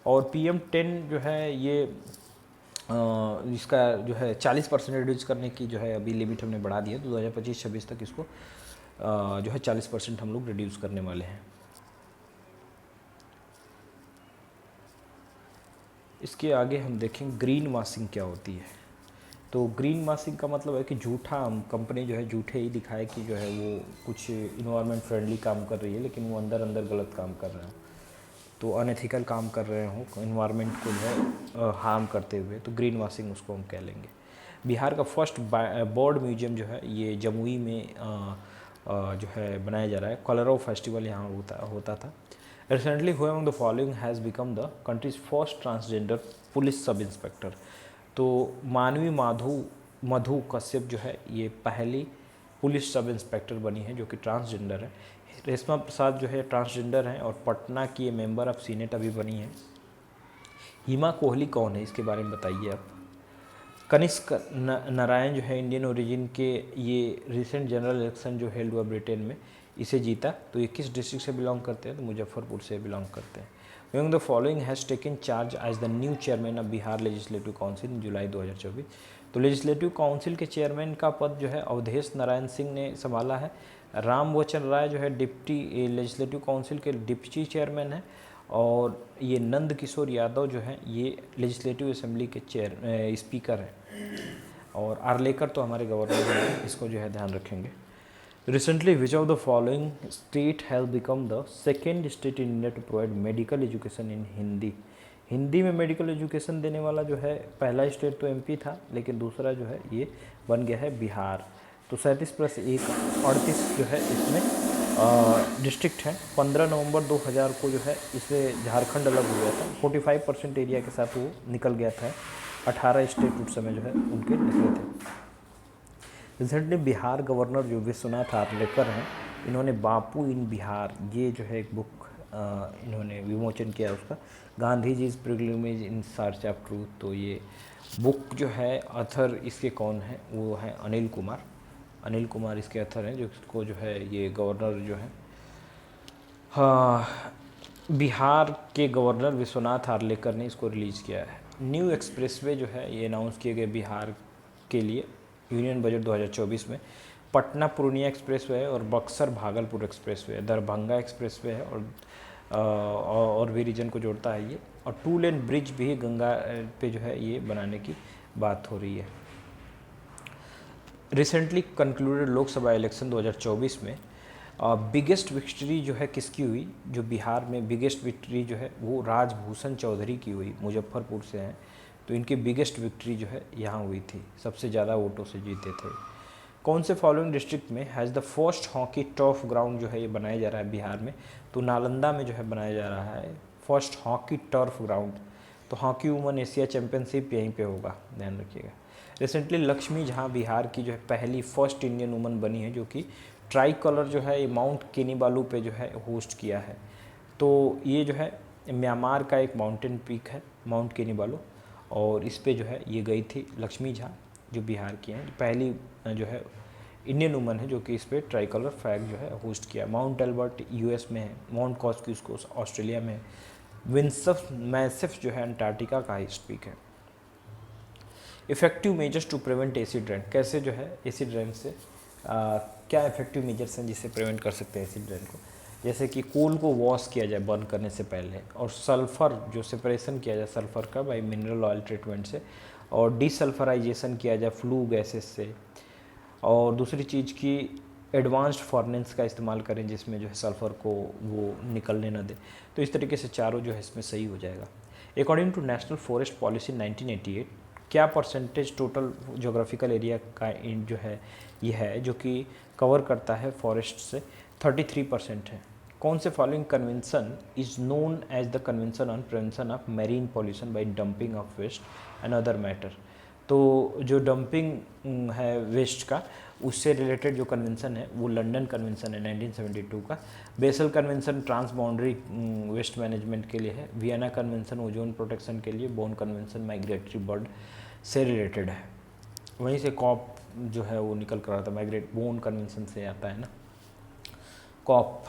और PM10 जो है ये इसका जो है 40% रिड्यूस करने की जो है अभी लिमिट हमने बढ़ा दी है, तो 2025-26 तक इसको जो है 40% हम लोग रिड्यूस करने वाले हैं। इसके आगे हम देखें ग्रीन वाशिंग क्या होती है। तो ग्रीन वाशिंग का मतलब है कि झूठा, कंपनी जो है झूठे ही दिखाए कि जो है वो कुछ इन्वायरमेंट फ्रेंडली काम कर रही है, लेकिन वो अंदर अंदर गलत काम कर रहे हो, तो अनएथिकल काम कर रहे हो, इन्वायरमेंट को जो है हार्म करते हुए, तो ग्रीन वाशिंग उसको हम कह लेंगे। बिहार का फर्स्ट बर्ड म्यूजियम जो है ये जमुई में जो है बनाया जा रहा है। कलरव फेस्टिवल यहाँ होता था। Recently who among the following has become the countries first transgender police sub inspector. तो मानवी मधु कश्यप जो है ये पहली पुलिस सब इंस्पेक्टर बनी है जो कि ट्रांसजेंडर है। रेशमा प्रसाद जो है ट्रांसजेंडर हैं, और पटना की ये मेंबर ऑफ सीनेट अभी बनी है। हिमा कोहली कौन है, इसके बारे में बताइए आप। कनिष्क नारायण जो है इंडियन ओरिजिन के, ये रिसेंट जनरल इलेक्शन जो हेल्ड हुआ ब्रिटेन में, इसे जीता। तो ये किस डिस्ट्रिक्ट से बिलोंग करते हैं? तो मुजफ्फरपुर से बिलोंग करते हैं। Among the following has taken charge as the new chairman of Bihar legislative council in July 2024। तो लेजिस्लेटिव काउंसिल के चेयरमैन का पद जो है अवधेश नारायण सिंह ने संभाला है। राम वचन राय जो है डिप्टी लेजिस्लेटिव काउंसिल के डिप्टी चेयरमैन है, और ये नंद किशोर यादव जो है ये लेजिस्लेटिव असेंबली के स्पीकर हैं। और आर्लेकर तो हमारे गवर्नर हैं, इसको जो है ध्यान रखेंगे। Recently which of the following state has become the second state in India to provide medical education in Hindi. Hindi में मेडिकल एजुकेशन देने वाला जो है पहला स्टेट तो एमपी था, लेकिन दूसरा जो है ये बन गया है बिहार। तो 37+1 38 जो है इसमें डिस्ट्रिक्ट हैं। 15 नवंबर 2000 को जो है इससे झारखंड अलग हो गया था, 45% एरिया के साथ वो निकल गया था। 18 स्टेट उस समय जो है उनके निकले थे। रिसेंटली बिहार गवर्नर जो विश्वनाथ आर्लेकर हैं, इन्होंने बापू इन बिहार ये जो है एक बुक इन्होंने विमोचन किया उसका, Gandhi ji is pilgrimage in search of truth. तो ये बुक जो है अथर इसके कौन है, वो है अनिल कुमार। अनिल कुमार इसके अथर हैं, जो इसको जो है ये गवर्नर जो है हाँ बिहार के गवर्नर विश्वनाथ आर्लेकर ने इसको रिलीज़ किया है। न्यू एक्सप्रेसवे जो है ये अनाउंस किए गए बिहार के लिए यूनियन बजट 2024 में। पटना पूर्णिया एक्सप्रेसवे है और बक्सर भागलपुर एक्सप्रेसवे है, दरभंगा एक्सप्रेसवे है और भी रीजन को जोड़ता है ये। और 2 लेन ब्रिज भी गंगा पे जो है ये बनाने की बात हो रही है। रिसेंटली कंक्लूडेड लोकसभा इलेक्शन 2024 में बिगेस्ट विक्ट्री जो है किसकी हुई, जो बिहार में बिगेस्ट विक्ट्री जो है वो राजभूषण चौधरी की हुई, मुजफ्फरपुर से हैं। तो इनकी बिगेस्ट विक्ट्री जो है यहाँ हुई थी, सबसे ज़्यादा वोटों से जीते थे। कौन से फॉलोइंग डिस्ट्रिक्ट में has the first hockey turf ground जो है ये बनाया जा रहा है बिहार में, तो नालंदा में जो है बनाया जा रहा है फर्स्ट हॉकी टर्फ ग्राउंड। तो हॉकी वुमन एशिया चैंपियनशिप यहीं पे होगा, ध्यान रखिएगा। रिसेंटली लक्ष्मी झा बिहार की जो है पहली फर्स्ट इंडियन वुमन बनी है, जो कि ट्राई कलर जो है ये माउंट किनीबालू पे जो है होस्ट किया है। तो ये जो है म्यांमार का एक माउंटेन पीक है माउंट किनीबालू, और इस पे जो है ये गई थी लक्ष्मी झा, जो बिहार की हैं, पहली जो है इंडियन वुमन है जो कि इस पर ट्राई कलर फ्लैग जो है होस्ट किया। माउंट एल्बर्ट यूएस में है, माउंट कॉस्क्यूस्कोस ऑस्ट्रेलिया में है, विंसफ मैसिफ जो है अंटार्कटिका का हाईएस्ट पीक है। Effective measures to prevent acid rain, कैसे जो है एसिड रेन से क्या इफेक्टिव मेजर्स हैं जिससे प्रिवेंट कर सकते हैं एसिड रेन को, जैसे कि कोल को वॉश किया जाए बर्न करने से पहले, और सल्फ़र जो सेपरेशन किया जाए सल्फ़र का बाई मिनरल ऑयल ट्रीटमेंट से, और डिसल्फराइजेशन किया जाए फ्लू गैसेस से, और दूसरी चीज़ की एडवांस्ड फॉर्नेंस का इस्तेमाल करें जिसमें जो है सल्फ़र को वो निकलने ना दे। तो इस तरीके से चारों जो है इसमें सही हो जाएगा। According to national forest policy 1988 क्या परसेंटेज टोटल जोग्राफिकल एरिया का जो है ये है जो कि कवर करता है फॉरेस्ट से, 33% है। कौन से following convention is known as the convention on prevention of marine pollution by dumping of waste and other matter. तो जो डंपिंग है वेस्ट का, उससे रिलेटेड जो कन्वेंशन है वो लंदन कन्वेंशन है 1972 का। Basel convention transboundary waste management के लिए है। वियना कन्वेंशन ओजोन प्रोटेक्शन के लिए। बोन कन्वेंशन माइग्रेटरी बर्ड से रिलेटेड है। वहीं से कॉप जो है वो निकल कर आता है, माइग्रेट बोन कन्वेंशन से आता है ना। कॉप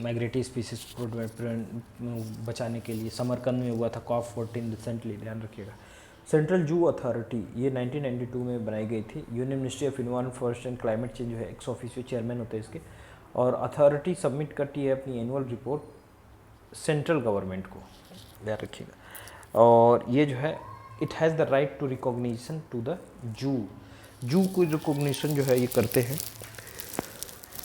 माइग्रेटरी स्पीसीज बचाने के लिए समरकंद में हुआ था कॉप 14 रिसेंटली, ध्यान रखिएगा। सेंट्रल जू अथॉरिटी ये 1992 में बनाई गई थी। Union ministry of environment forest and climate change जो है एक्स ऑफिशियो चेयरमैन होते हैं इसके, और अथॉरिटी सबमिट करती है अपनी एनुअल रिपोर्ट सेंट्रल गवर्नमेंट को, ध्यान रखिएगा। और ये जो है it has the right to recognition to the zoo को रिकॉग्निशन जो है ये करते हैं।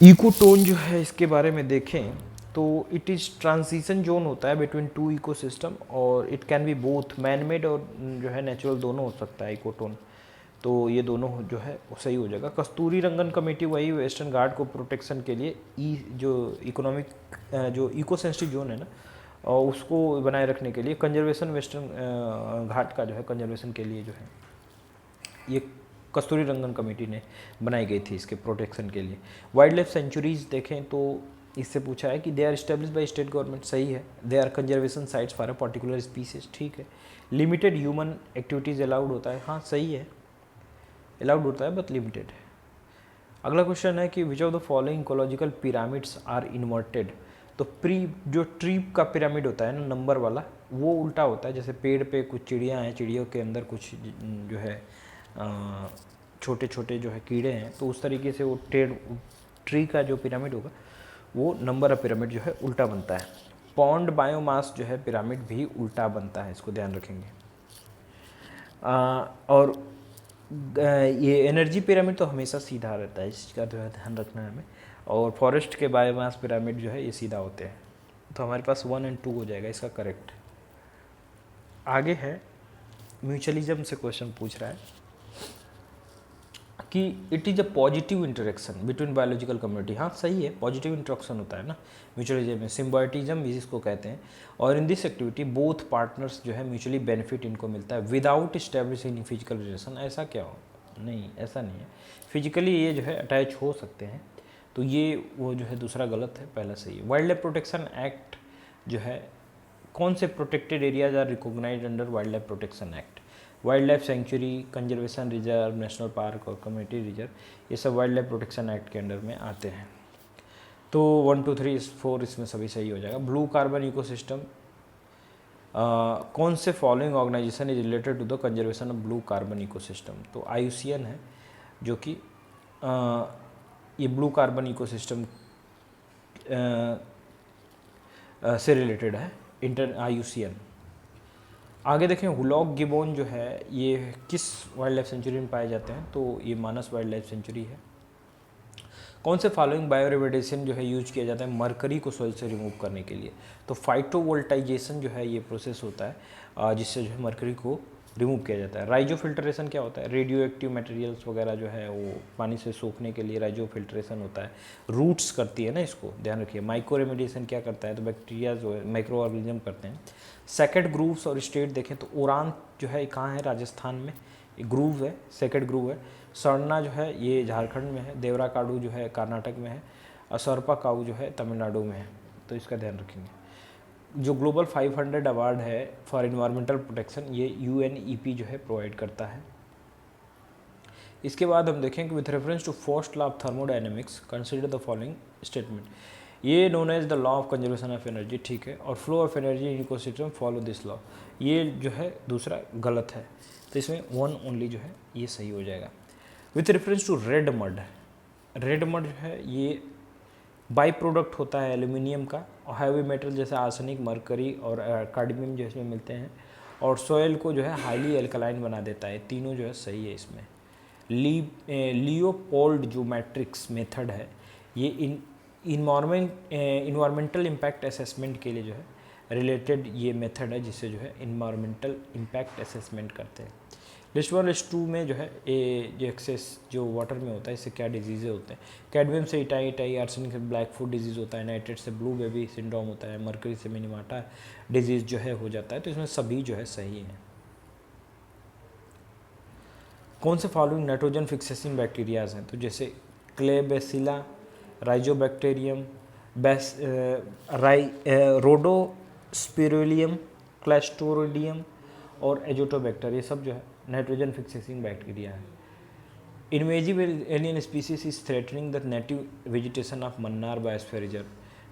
इकोटोन जो है इसके बारे में देखें तो इट इज़ ट्रांजिशन जोन होता है बिटवीन टू इकोसिस्टम, और it can be both man made और जो है नेचुरल दोनों हो सकता है इकोटोन। तो ये दोनों जो है वो सही हो जाएगा। कस्तूरी रंगन कमेटी वही वेस्टर्न घाट को प्रोटेक्शन के लिए जो इकोनॉमिक जो इको सेंसिटिव जोन है ना, और उसको बनाए रखने के लिए कंजर्वेशन वेस्टर्न घाट का जो है कंजर्वेशन के लिए जो है ये कस्तूरी रंगन कमेटी ने बनाई गई थी इसके प्रोटेक्शन के लिए। वाइल्ड लाइफ सेंचुरीज देखें तो इससे पूछा है कि they are establish by state government, सही है। They are conservation sites for a particular species, ठीक है। लिमिटेड ह्यूमन एक्टिविटीज़ अलाउड होता है, हाँ सही है, अलाउड होता है बट लिमिटेड है। अगला क्वेश्चन है कि which of the following ecological pyramids are inverted. तो जो ट्री का पिरामिड होता है ना नंबर वाला, वो उल्टा होता है। जैसे पेड़ पे कुछ चिड़ियाँ हैं, चिड़ियों के अंदर कुछ जो है छोटे छोटे जो है कीड़े हैं, तो उस तरीके से वो ट्री का जो पिरामिड होगा वो नंबर ऑफ पिरामिड जो है उल्टा बनता है। पॉन्ड बायोमास जो है पिरामिड भी उल्टा बनता है, इसको ध्यान रखेंगे। और ये एनर्जी पिरामिड तो हमेशा सीधा रहता है, इसका जो है ध्यान रखना है हमें। और फॉरेस्ट के बायोमास पिरामिड जो है ये सीधा होते हैं। तो हमारे पास 1 और 2 हो जाएगा इसका करेक्ट। आगे है म्यूचुअलिज्म से क्वेश्चन पूछ रहा है कि it is a positive interaction between biological community. हाँ सही है, पॉजिटिव इंटरेक्शन होता है ना म्यूचुअलिज्म में, सिम्बायोटिज्म भी इसको कहते हैं। और in this activity both partners जो है म्यूचुअली बेनिफिट इनको मिलता है विदाउट इस्टेब्लिशिंग फिजिकल रिलेशन। ऐसा क्या हो, नहीं ऐसा नहीं है, फिजिकली ये जो है अटैच हो सकते हैं। तो ये वो जो है दूसरा गलत है, पहला सही है। वाइल्ड लाइफ प्रोटेक्शन एक्ट जो है, कौन से protected areas are recognized under wildlife protection act? Wild life sanctuary, conservation reserve, national park और कम्युनिटी रिजर्व, ये सब वाइल्ड लाइफ प्रोटेक्शन एक्ट के अंडर में आते हैं। तो 1 2 3 4 इसमें सभी सही हो जाएगा। ब्लू कार्बन इकोसिस्टम, कौन से following organization is related to the conservation of blue carbon ecosystem? तो IUCN है जो कि ये ब्लू कार्बन इकोसिस्टम से रिलेटेड है, IUCN। आगे देखें हुलॉक गिबोन जो है ये किस वाइल्ड लाइफ सेंचुरी में पाए जाते हैं? तो ये मानस वाइल्ड लाइफ सेंचुरी है। कौन से फॉलोइंग बायोरेमेडिएशन जो है यूज किया जाता है मरकरी को सोइल से रिमूव करने के लिए? तो फाइटोवोल्टाइजेशन जो है ये प्रोसेस होता है जिससे जो है मरकरी को रिमूव किया जाता है। राइजो फिल्ट्रेशन क्या होता है? रेडियो एक्टिव मटेरियल्स वगैरह जो है वो पानी से सोखने के लिए राइजो फिल्ट्रेशन होता है। रूट्स करती है ना, इसको ध्यान रखिए। माइक्रो रेमेडिएशन क्या करता है? तो बैक्टीरिया जो है माइक्रो ऑर्गेनिज्म करते हैं। सेकेंड ग्रूव्स और स्टेट देखें तो उड़ान जो है कहाँ है? राजस्थान में ग्रूव है, सेकेंड ग्रूव है। सरना जो है ये झारखंड में है। देवरा काडू जो है कर्नाटक में है। और सरपा काऊ जो है तमिलनाडु में है। तो इसका ध्यान रखेंगे। जो ग्लोबल 500 अवार्ड है फॉर इन्वायरमेंटल प्रोटेक्शन ये UNEP जो है प्रोवाइड करता है। इसके बाद हम देखें कि with reference to first law of thermodynamics consider the following statement. ये known as the law of conservation of energy, ठीक है। और flow of energy in ecosystem follow this law, ये जो है दूसरा गलत है। तो इसमें 1 ओनली जो है ये सही हो जाएगा। With reference to red mud, red mud जो है ये बाई प्रोडक्ट होता है एल्यूमिनियम का और हैवी मेटल जैसे आर्सेनिक, मरकरी और कार्डमियम जो इसमें मिलते हैं। और सॉइल को जो है हाईली एल्कलाइन बना देता है। तीनों जो है सही है इसमें। लियोपोल्ड जो मैट्रिक्स मेथड है ये इन्वायरमेंटल इम्पैक्ट असेसमेंट के लिए जो है रिलेटेड ये मेथड है जिससे जो है इन्वायरमेंटल इम्पैक्ट असेसमेंट करते हैं। लिस्ट 1 लिस्ट 2 में जो है जो एक्सेस जो वाटर में होता है इससे क्या डिजीज़ होते हैं? कैडमियम से इटाई, आर्सेनिक से ब्लैक फुट डिजीज़ होता है, नाइट्रेट से ब्लू बेबी सिंड्रोम होता है, मरकरी से मिनीमाटा डिजीज़ जो है हो जाता है। तो इसमें सभी जो है सही हैं। कौन से फॉलोइंग नाइट्रोजन फिक्सेसिंग बैक्टीरियाज हैं? तो जैसे क्लेबेसिला, राइजोबैक्टीरियम, रोडोस्पिरुलियम, क्लैस्ट्रोडियम और एजोटोबैक्टर, ये सब जो है नाइट्रोजन फिक्सेसिंग बैक्टीरिया है। Invasive alien species is threatening the native vegetation of Mannar biosphere reserve.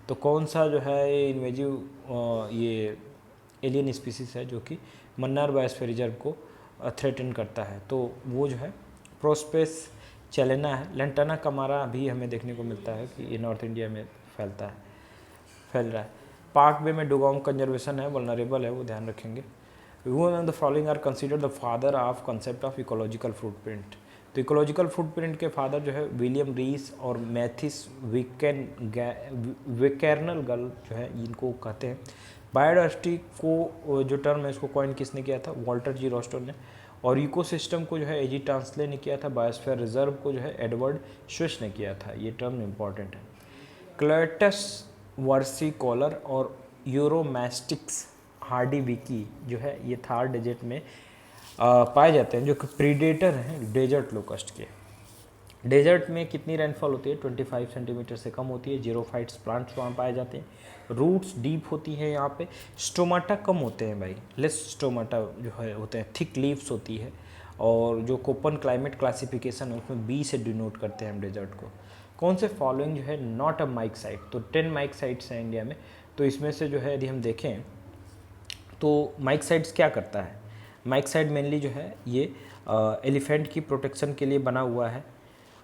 तो कौन सा जो है ये इन्वेजिव ये एलियन स्पीसीज है जो कि मन्नार बायोस्फीयर रिजर्व को थ्रेटन करता है? तो वो जो है प्रोस्पेस चैलेना है। लेंटाना कमारा भी हमें देखने को मिलता है कि ये नॉर्थ इंडिया में फैल रहा है। पार्क वे में डुगोंग कंजर्वेशन है, वल्नरेबल है, वो ध्यान रखेंगे। Who among the following are considered the father of concept of ecological footprint? तो इकोलॉजिकल फुटप्रिंट के फादर जो है विलियम रीस और मैथिस विकर्नल गल जो है इनको कहते हैं। बायोडाइवर्सिटी को जो टर्म है इसको कॉइन किसने किया था? वॉल्टर जी रोस्टर ने। और इकोसिस्टम को जो है एजी टांसले ने किया था। बायोस्फीयर रिजर्व को जो है एडवर्ड स्विस ने किया था। ये टर्म इंपॉर्टेंट है। क्लेटस वर्सिकोलर और यूरोमैस्टिक्स हार्डी विकी जो है ये थर्ड डिजिट में पाए जाते हैं जो कि प्रीडेटर हैं डेजर्ट लोकस्ट के। डेजर्ट में कितनी रेनफॉल होती है? 25 सेंटीमीटर से कम होती है। जीरोफाइट्स प्लांट्स वहाँ पाए जाते हैं। रूट्स डीप होती है यहाँ पे। स्टोमाटा कम होते हैं भाई, लेस स्टोमाटा जो है होते हैं। थिक लीव्स होती है। और जो कोपन क्लाइमेट क्लासिफिकेशन है उसमें B से डिनोट करते हैं हम डेजर्ट को। कौन से फॉलोइंग जो है नॉट अ माइक साइट? तो 10 माइक साइट्स हैं इंडिया में। तो इसमें से जो है यदि हम देखें तो माइक साइट्स क्या करता है? माइक साइट मेनली जो है ये एलिफेंट की प्रोटेक्शन के लिए बना हुआ है।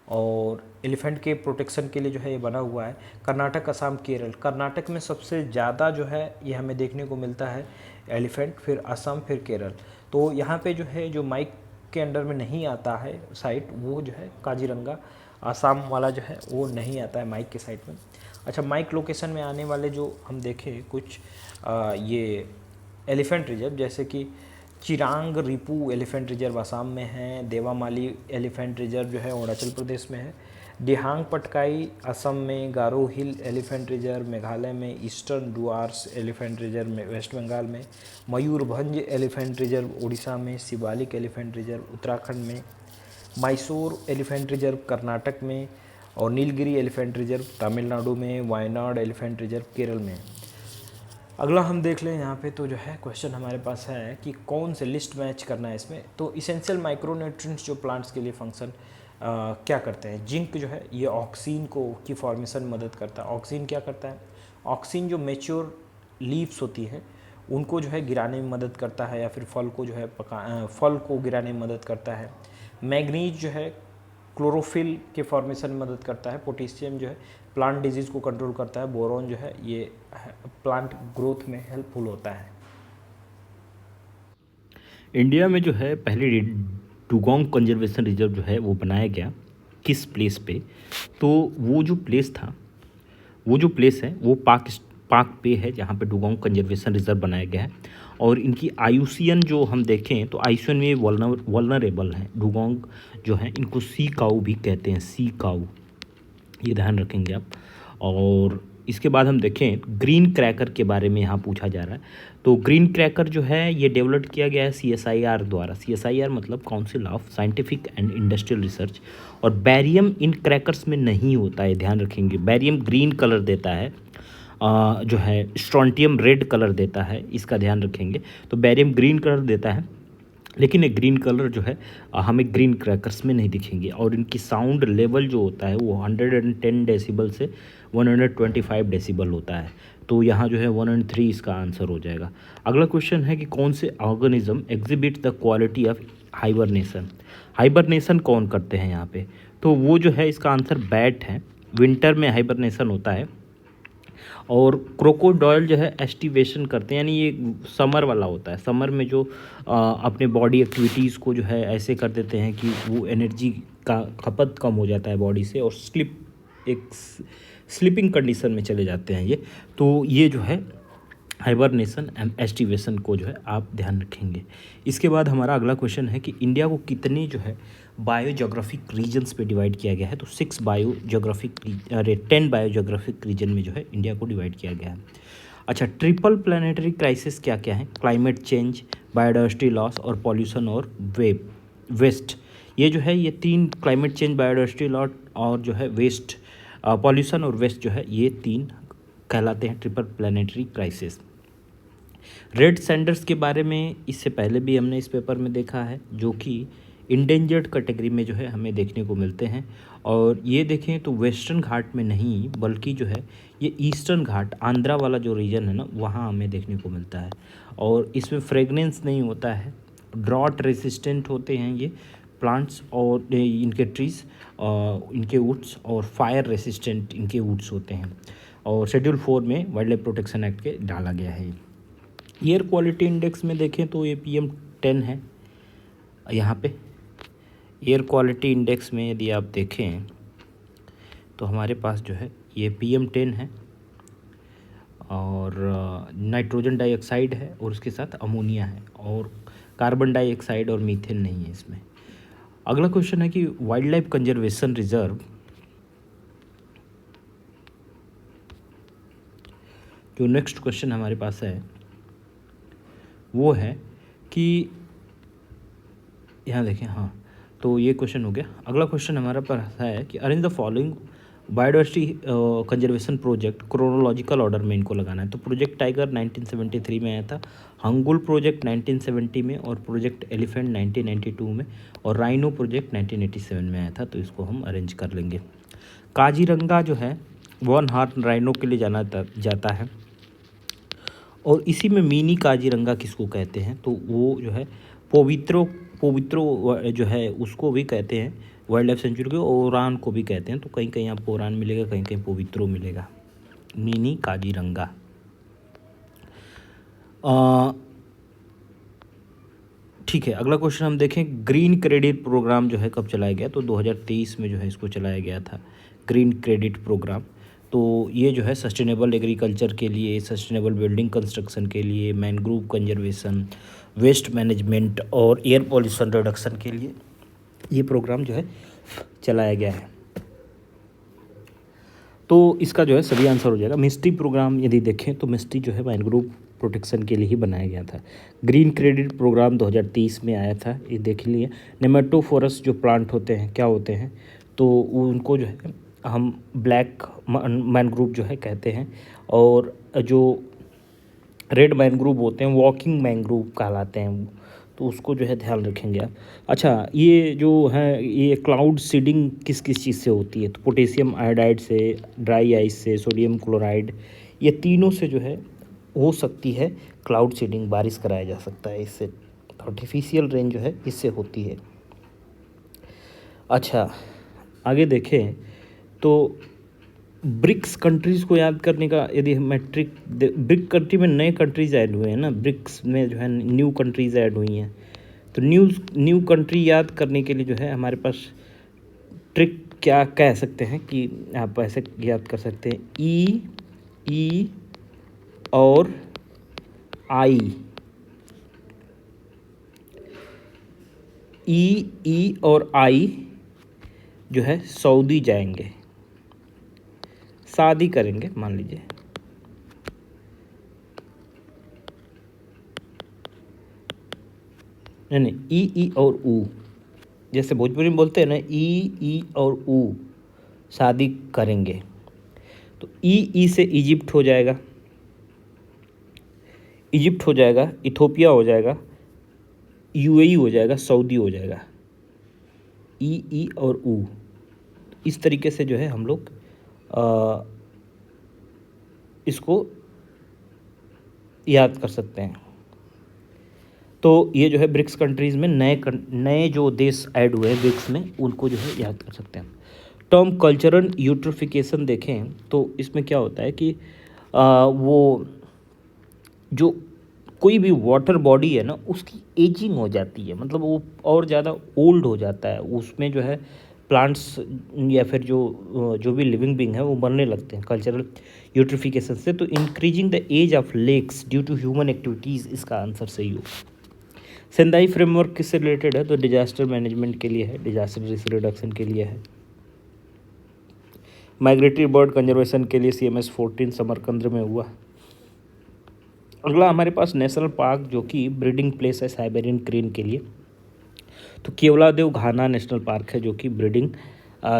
और एलिफेंट के प्रोटेक्शन के लिए जो है ये बना हुआ है। कर्नाटक, असम, केरल। कर्नाटक में सबसे ज़्यादा जो है ये हमें देखने को मिलता है एलिफेंट, फिर असम, फिर केरल। तो यहाँ पे जो है जो माइक के अंडर में नहीं आता है साइट, वो जो है काजीरंगा आसाम वाला जो है वो नहीं आता है माइक के साइट में। अच्छा, माइक लोकेशन में आने वाले जो हम देखें कुछ ये एलिफेंट रिजर्व, जैसे कि चिरांग रिपू एलिफेंट रिजर्व आसाम में है, देवामाली एलिफेंट रिजर्व जो है अरुणाचल प्रदेश में है, दिहांग पटकाई असम में, गारो हिल एलिफेंट रिजर्व मेघालय में, ईस्टर्न डुआर्स एलिफेंट रिजर्व में वेस्ट बंगाल में, मयूरभंज एलिफेंट रिजर्व उड़ीसा में, शिवालिक एलिफेंट रिजर्व उत्तराखंड में, मैसूर एलिफेंट रिजर्व कर्नाटक में, और नीलगिरी एलिफेंट रिजर्व तमिलनाडु में, वायनाड एलिफेंट रिजर्व केरल में। अगला हम देख लें यहाँ पे, तो जो है क्वेश्चन हमारे पास है कि कौन से लिस्ट मैच करना है इसमें। तो इसेंशियल माइक्रोन्यूट्रिएंट्स जो प्लांट्स के लिए फंक्शन क्या करते हैं, जिंक जो है ये ऑक्सीन को की फॉर्मेशन में मदद करता है। ऑक्सीन क्या करता है, ऑक्सीन जो मेच्योर लीव्स होती है उनको जो है गिराने में मदद करता है, या फिर फल को जो है फल को गिराने में मदद करता है। मैग्नीज जो है क्लोरोफिल के फॉर्मेशन में मदद करता है। पोटेशियम जो है प्लांट डिजीज़ को कंट्रोल करता है। बोरॉन जो है ये प्लांट ग्रोथ में हेल्पफुल होता है। इंडिया में जो है पहले डुगोंग कंजर्वेशन रिजर्व जो है वो बनाया गया किस प्लेस पे, तो वो जो प्लेस है वो पाक पे है, जहाँ पे डुगोंग कंजर्वेशन रिजर्व बनाया गया है। और इनकी आयुसियन जो हम देखें तो आयुसियन में वल्नरेबल हैं डुगोंग जो है, इनको सी काऊ भी कहते हैं, सी काऊ, ये ध्यान रखेंगे आप। और इसके बाद हम देखें ग्रीन क्रैकर के बारे में यहाँ पूछा जा रहा है। तो ग्रीन क्रैकर जो है ये डेवलप किया गया है CSIR द्वारा। CSIR मतलब council of scientific and industrial research. और बैरियम इन क्रैकर्स में नहीं होता है, ध्यान रखेंगे। बैरियम ग्रीन कलर देता है, जो है स्ट्रॉन्टियम रेड कलर देता है, इसका ध्यान रखेंगे। तो बैरियम ग्रीन कलर देता है, लेकिन ये ग्रीन कलर जो है हमें ग्रीन क्रैकर्स में नहीं दिखेंगे। और इनकी साउंड लेवल जो होता है वो 110 डेसिबल से 125 डेसिबल होता है। तो यहाँ जो है 103 इसका आंसर हो जाएगा। अगला क्वेश्चन है कि कौन से organism exhibit the quality of hibernation. Hibernation कौन करते हैं यहाँ पे, तो वो जो है इसका आंसर बैट है। विंटर में हाइबरनेशन होता है। और क्रोकोडाइल जो है एस्टिवेशन करते हैं, यानी ये समर वाला होता है। समर में जो अपने बॉडी एक्टिविटीज़ को जो है ऐसे कर देते हैं कि वो एनर्जी का खपत कम हो जाता है बॉडी से, और स्लीपिंग कंडीशन में चले जाते हैं ये। तो ये जो है हाइबरनेशन एंड एस्टिवेशन को जो है आप ध्यान रखेंगे। इसके बाद हमारा अगला क्वेश्चन है कि इंडिया को कितने जो है बायोजोग्राफिक रीजन्स पे डिवाइड किया गया है। तो 10 बायोजोग्राफिक रीजन में जो है इंडिया को डिवाइड किया गया है। अच्छा, ट्रिपल प्लानिटरी क्राइसिस क्या क्या है, क्लाइमेट चेंज, बायोडाइवर्सिटी लॉस और पॉल्यूशन और वेस्ट। ये जो है ये 3 क्लाइमेट चेंज, बायोडाइवर्सिटी लॉस और जो है वेस्ट, पॉल्यूशन और वेस्ट जो है ये 3 कहलाते हैं triple planetary crisis. Red Sanders के बारे में इससे पहले भी हमने इस पेपर में देखा है, जो कि इंडेंजर्ड कैटेगरी में जो है हमें देखने को मिलते हैं। और ये देखें तो वेस्टर्न घाट में नहीं, बल्कि जो है ये ईस्टर्न घाट, आंध्रा वाला जो रीजन है ना, वहाँ हमें देखने को मिलता है। और इसमें फ्रेगनेंस नहीं होता है, ड्रॉट रेसिस्टेंट होते हैं ये प्लांट्स और इनके ट्रीज़, इनके वुड्स, और फायर रेसिस्टेंट इनके वुड्स होते हैं। और शेड्यूल 4 में वाइल्ड लाइफ प्रोटेक्शन एक्ट के डाला गया है। एयर क्वालिटी इंडेक्स में देखें तो ये PM10 है। यहाँ पे एयर क्वालिटी इंडेक्स में यदि आप देखें तो हमारे पास जो है ये PM10 है, और नाइट्रोजन डाइऑक्साइड है, और उसके साथ अमोनिया है, और कार्बन डाइऑक्साइड और मीथेन नहीं है इसमें। अगला क्वेश्चन है कि वाइल्ड लाइफ कंजर्वेशन रिजर्व, जो नेक्स्ट क्वेश्चन हमारे पास है वो है कि यहाँ देखें, हाँ, तो ये क्वेश्चन हो गया। अगला क्वेश्चन हमारा पास है कि arrange the following biodiversity conservation project chronological order में इनको लगाना है। तो प्रोजेक्ट टाइगर 1973 में आया था, हंगुल प्रोजेक्ट 1970 में, और प्रोजेक्ट एलिफेंट 1992 में, और राइनो प्रोजेक्ट 1987 में आया था। तो इसको हम अरेंज कर लेंगे। काजीरंगा जो है 1 हॉर्न राइनो के लिए जाना जाता है, और इसी में मिनी काजीरंगा किसको कहते हैं, तो वो जो है पवित्रो जो है उसको भी कहते हैं वाइल्ड लाइफ सेंचुरी के, ओरान को भी कहते हैं। तो कहीं कहीं आपको ओरान मिलेगा, कहीं कहीं पवित्रो मिलेगा। मिनी काजीरंगा। ठीक है, अगला क्वेश्चन हम देखें, ग्रीन क्रेडिट प्रोग्राम जो है कब चलाया गया? तो 2023 में जो है इसको चलाया गया था, ग्रीन क्रेडिट प्रोग्राम। तो ये जो है सस्टेनेबल एग्रीकल्चर के लिए, सस्टेनेबल बिल्डिंग कंस्ट्रक्शन के लिए, मैनग्रोव कंजर्वेशन, वेस्ट मैनेजमेंट और एयर पॉल्यूशन रिडक्शन के लिए ये प्रोग्राम जो है चलाया गया है। तो इसका जो है सभी आंसर हो जाएगा। मिस्टी प्रोग्राम यदि देखें तो मिस्टी जो है मैनग्रोव प्रोटेक्शन के लिए ही बनाया गया था। ग्रीन क्रेडिट प्रोग्राम 2023 में आया था, ये देख लिए। नेमेटोफोरस जो प्लांट होते हैं क्या होते हैं, तो उनको जो है हम ब्लैक मैनग्रोव जो है कहते हैं, और जो रेड मैनग्रोव होते हैं वॉकिंग मैनग्रोव कहलाते हैं, तो उसको जो है ध्यान रखेंगे आप। अच्छा, ये जो है ये क्लाउड सीडिंग किस किस चीज़ से होती है? तो पोटेशियम आयोडाइड से, ड्राई आइस से, सोडियम क्लोराइड, ये तीनों से जो है हो सकती है क्लाउड सीडिंग, बारिश कराया जा सकता है इससे। आर्टिफिशियल रेन जो है इससे होती है। अच्छा, आगे देखें तो ब्रिक्स कंट्रीज़ को याद करने का, यदि मैट्रिक ब्रिक कंट्री में नए कंट्रीज़ ऐड हुए हैं ना, ब्रिक्स में जो है न्यू कंट्रीज़ ऐड हुई हैं, तो न्यू कंट्री याद करने के लिए जो है हमारे पास ट्रिक क्या कह सकते हैं कि आप ऐसे याद कर सकते हैं, ई और आई, ई और आई जो है सऊदी जाएंगे, शादी करेंगे मान लीजिए। नहीं, ई और ऊ, जैसे भोजपुरी में बोलते हैं ना, ई और ऊ शादी करेंगे, तो ई से इजिप्ट हो जाएगा, इजिप्ट हो जाएगा, इथोपिया हो जाएगा, यूएई हो जाएगा, सऊदी हो जाएगा। ई और ऊ, इस तरीके से जो है हम लोग इसको याद कर सकते हैं। तो ये जो है ब्रिक्स कंट्रीज़ में नए जो देश ऐड हुए हैं ब्रिक्स में, उनको जो है याद कर सकते हैं। टर्म कल्चरल यूट्रिफिकेशन देखें तो इसमें क्या होता है कि वो जो कोई भी वाटर बॉडी है ना, उसकी एजिंग हो जाती है, मतलब वो और ज़्यादा ओल्ड हो जाता है, उसमें जो है प्लांट्स या फिर जो भी लिविंग बीइंग है वो मरने लगते हैं कल्चरल यूट्रिफिकेशन से। तो increasing the age of lakes due to human activities, इसका आंसर सही हो। सेंदाई फ्रेमवर्क किससे रिलेटेड है? तो डिजास्टर मैनेजमेंट के लिए है, डिजास्टर रिस्क रिडक्शन के लिए है। माइग्रेटरी बर्ड कंजर्वेशन के लिए CMS 14 समरकंद में हुआ। अगला हमारे पास नेशनल पार्क जो कि ब्रीडिंग प्लेस है साइबेरियन क्रेन के लिए, तो केवलादेव घाना नेशनल पार्क है जो कि ब्रीडिंग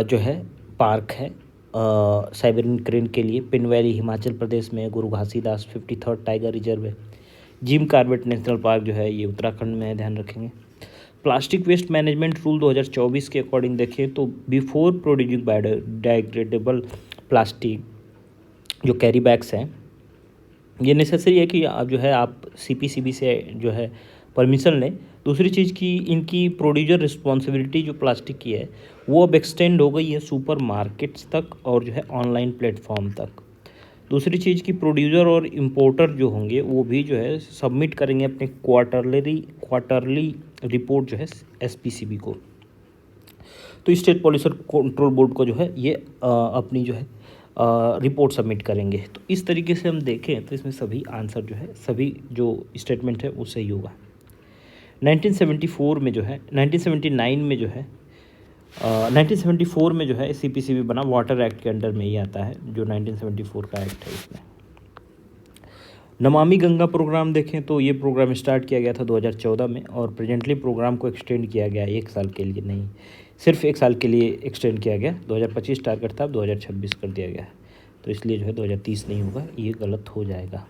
जो है पार्क है साइबेरियन क्रेन के लिए। पिन वैली हिमाचल प्रदेश में, गुरु घासीदास 53rd टाइगर रिजर्व है। जिम कॉर्बेट नेशनल पार्क जो है ये उत्तराखंड में है, ध्यान रखेंगे। प्लास्टिक वेस्ट मैनेजमेंट रूल 2024 के अकॉर्डिंग देखें तो बिफोर प्रोड्यूसिंग बायोडिग्रेडेबल प्लास्टिक जो कैरी बैग्स हैं, ये नेसेसरी है कि आप जो है आप CPCB से जो है परमिशन लें। दूसरी चीज़ की इनकी प्रोड्यूसर रिस्पॉन्सिबिलिटी जो प्लास्टिक की है वो अब एक्सटेंड हो गई है सुपर मार्केट्स तक और जो है ऑनलाइन प्लेटफॉर्म तक। दूसरी चीज़ की प्रोड्यूसर और इम्पोर्टर जो होंगे वो भी जो है सबमिट करेंगे अपने क्वार्टरली रिपोर्ट जो है SPCB को। तो स्टेट पॉल्यूशन कंट्रोल बोर्ड को जो है ये अपनी जो है रिपोर्ट सबमिट करेंगे। तो इस तरीके से हम देखें तो इसमें सभी आंसर जो है, सभी जो स्टेटमेंट है वो सही होगा। 1974 में जो है 1979 में जो है 1974 में जो है CPCB बना, वाटर एक्ट के अंडर में ही आता है, जो 1974 का एक्ट है इसमें। नमामि गंगा प्रोग्राम देखें तो ये प्रोग्राम स्टार्ट किया गया था 2014 में, और प्रेजेंटली प्रोग्राम को एक्सटेंड किया गया 1 साल के लिए, नहीं सिर्फ 1 साल के लिए एक्सटेंड किया गया। 2025 टारगेट था, 2026 कर दिया गया, तो इसलिए जो है 2030 नहीं होगा, ये गलत हो जाएगा।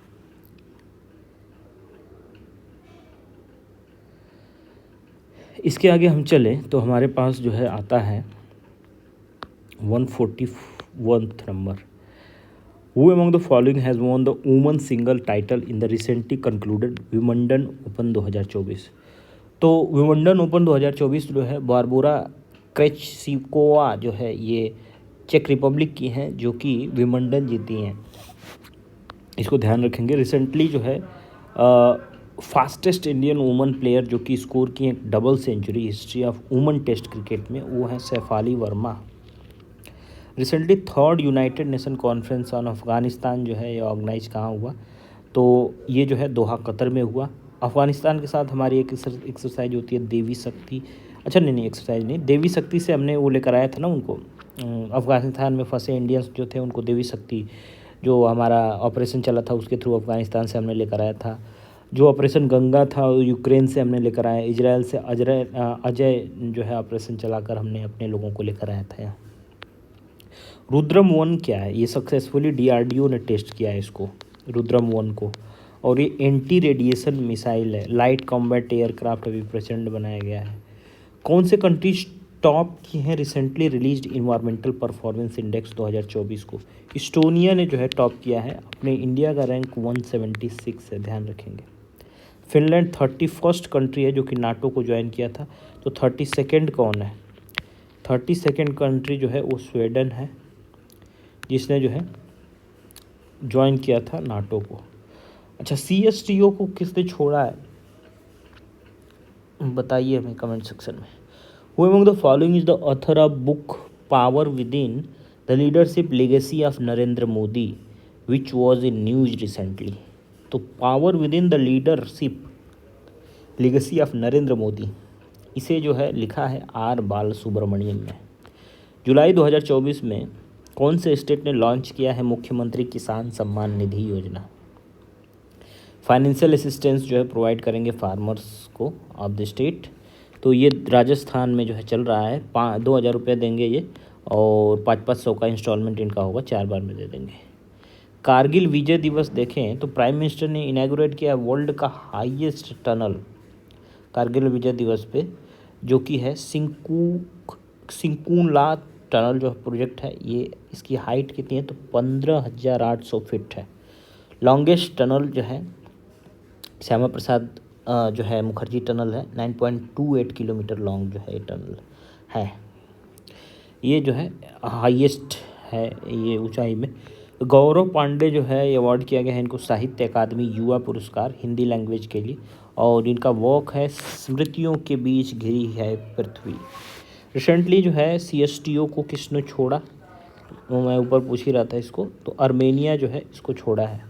इसके आगे हम चलें तो हमारे पास जो है आता है 141th number. Who among the following has won the women single title in the recently concluded Wimbledon open 2024? तो विम्बल्डन ओपन 2024 जो है बारबोरा क्रेचसिकोवा जो है ये चेक रिपब्लिक की हैं, जो कि विम्बल्डन जीती हैं, इसको ध्यान रखेंगे। रिसेंटली जो है फास्टेस्ट इंडियन वुमन प्लेयर जो कि स्कोर की एक double century history of woman test cricket में, वो है Shafali Verma. Recently third United Nation conference on Afghanistan जो है ये ऑर्गेनाइज कहाँ हुआ, तो ये जो है दोहा कतर में हुआ। अफ़गानिस्तान के साथ हमारी एक एक्सरसाइज होती है देवी शक्ति, अच्छा नहीं एक्सरसाइज नहीं, देवी शक्ति से हमने वो लेकर आया था ना उनको, अफ़गानिस्तान में फंसे इंडियंस जो थे उनको देवी शक्ति, जो हमारा ऑपरेशन चला था उसके थ्रू अफ़गानिस्तान से हमने लेकर आया था। जो ऑपरेशन गंगा था वो यूक्रेन से हमने लेकर आया, इजराइल से अजय जो है ऑपरेशन चलाकर हमने अपने लोगों को लेकर आया था यहाँ। रुद्रम 1 क्या है, ये सक्सेसफुली DRDO ने टेस्ट किया है इसको, रुद्रम 1 को, और ये एंटी रेडिएशन मिसाइल है, लाइट कॉम्बैट एयरक्राफ्ट अभी प्रेजेंट बनाया गया है। कौन से कंट्रीज टॉप की हैं recently released environmental performance index 2024 को? इस्टोनिया ने जो है टॉप किया है, अपने इंडिया का रैंक 176 है, ध्यान रखेंगे। फिनलैंड 31st कंट्री है जो कि नाटो को ज्वाइन किया था, तो 32nd कौन है? 32nd कंट्री जो है वो स्वीडन है, जिसने जो है ज्वाइन किया था नाटो को। अच्छा, CSTO को किसने छोड़ा है, बताइए हमें कमेंट सेक्शन में। Who among the following is the author of book power within the leadership legacy of Narendra Modi which was in news recently? तो power within the leadership legacy of Narendra Modi, इसे जो है लिखा है R बालसुब्रमण्यम ने। जुलाई 2024 में कौन से स्टेट ने लॉन्च किया है मुख्यमंत्री किसान सम्मान निधि योजना? फाइनेंशियल असिस्टेंस जो है प्रोवाइड करेंगे फार्मर्स को ऑफ द स्टेट, तो ये राजस्थान में जो है चल रहा है। 2,000 रुपये देंगे ये, और 500 का इंस्टॉलमेंट इनका होगा, 4 बार में दे देंगे। कारगिल विजय दिवस देखें तो प्राइम मिनिस्टर ने इनॉग्रेट किया वर्ल्ड का हाईएस्ट टनल कारगिल विजय दिवस पे, जो कि है सिंकुला टनल जो प्रोजेक्ट है ये, इसकी हाइट कितनी है तो 15,800 फीट है। लॉन्गेस्ट टनल जो है श्यामा प्रसाद जो है मुखर्जी टनल है, 9.28 किलोमीटर लॉन्ग जो है ये टनल है, ये जो है हाईएस्ट है ये ऊंचाई में। गौरव पांडे जो है ये अवार्ड किया गया है इनको साहित्य अकादमी युवा पुरस्कार हिंदी लैंग्वेज के लिए, और इनका वर्क है स्मृतियों के बीच घिरी है पृथ्वी। रिसेंटली जो है CSTO को किसने छोड़ा, वो मैं ऊपर पूछ ही रहा था इसको, तो आर्मेनिया जो है इसको छोड़ा है,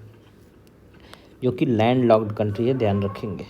जो कि लैंड लॉक्ड कंट्री है, ध्यान रखेंगे।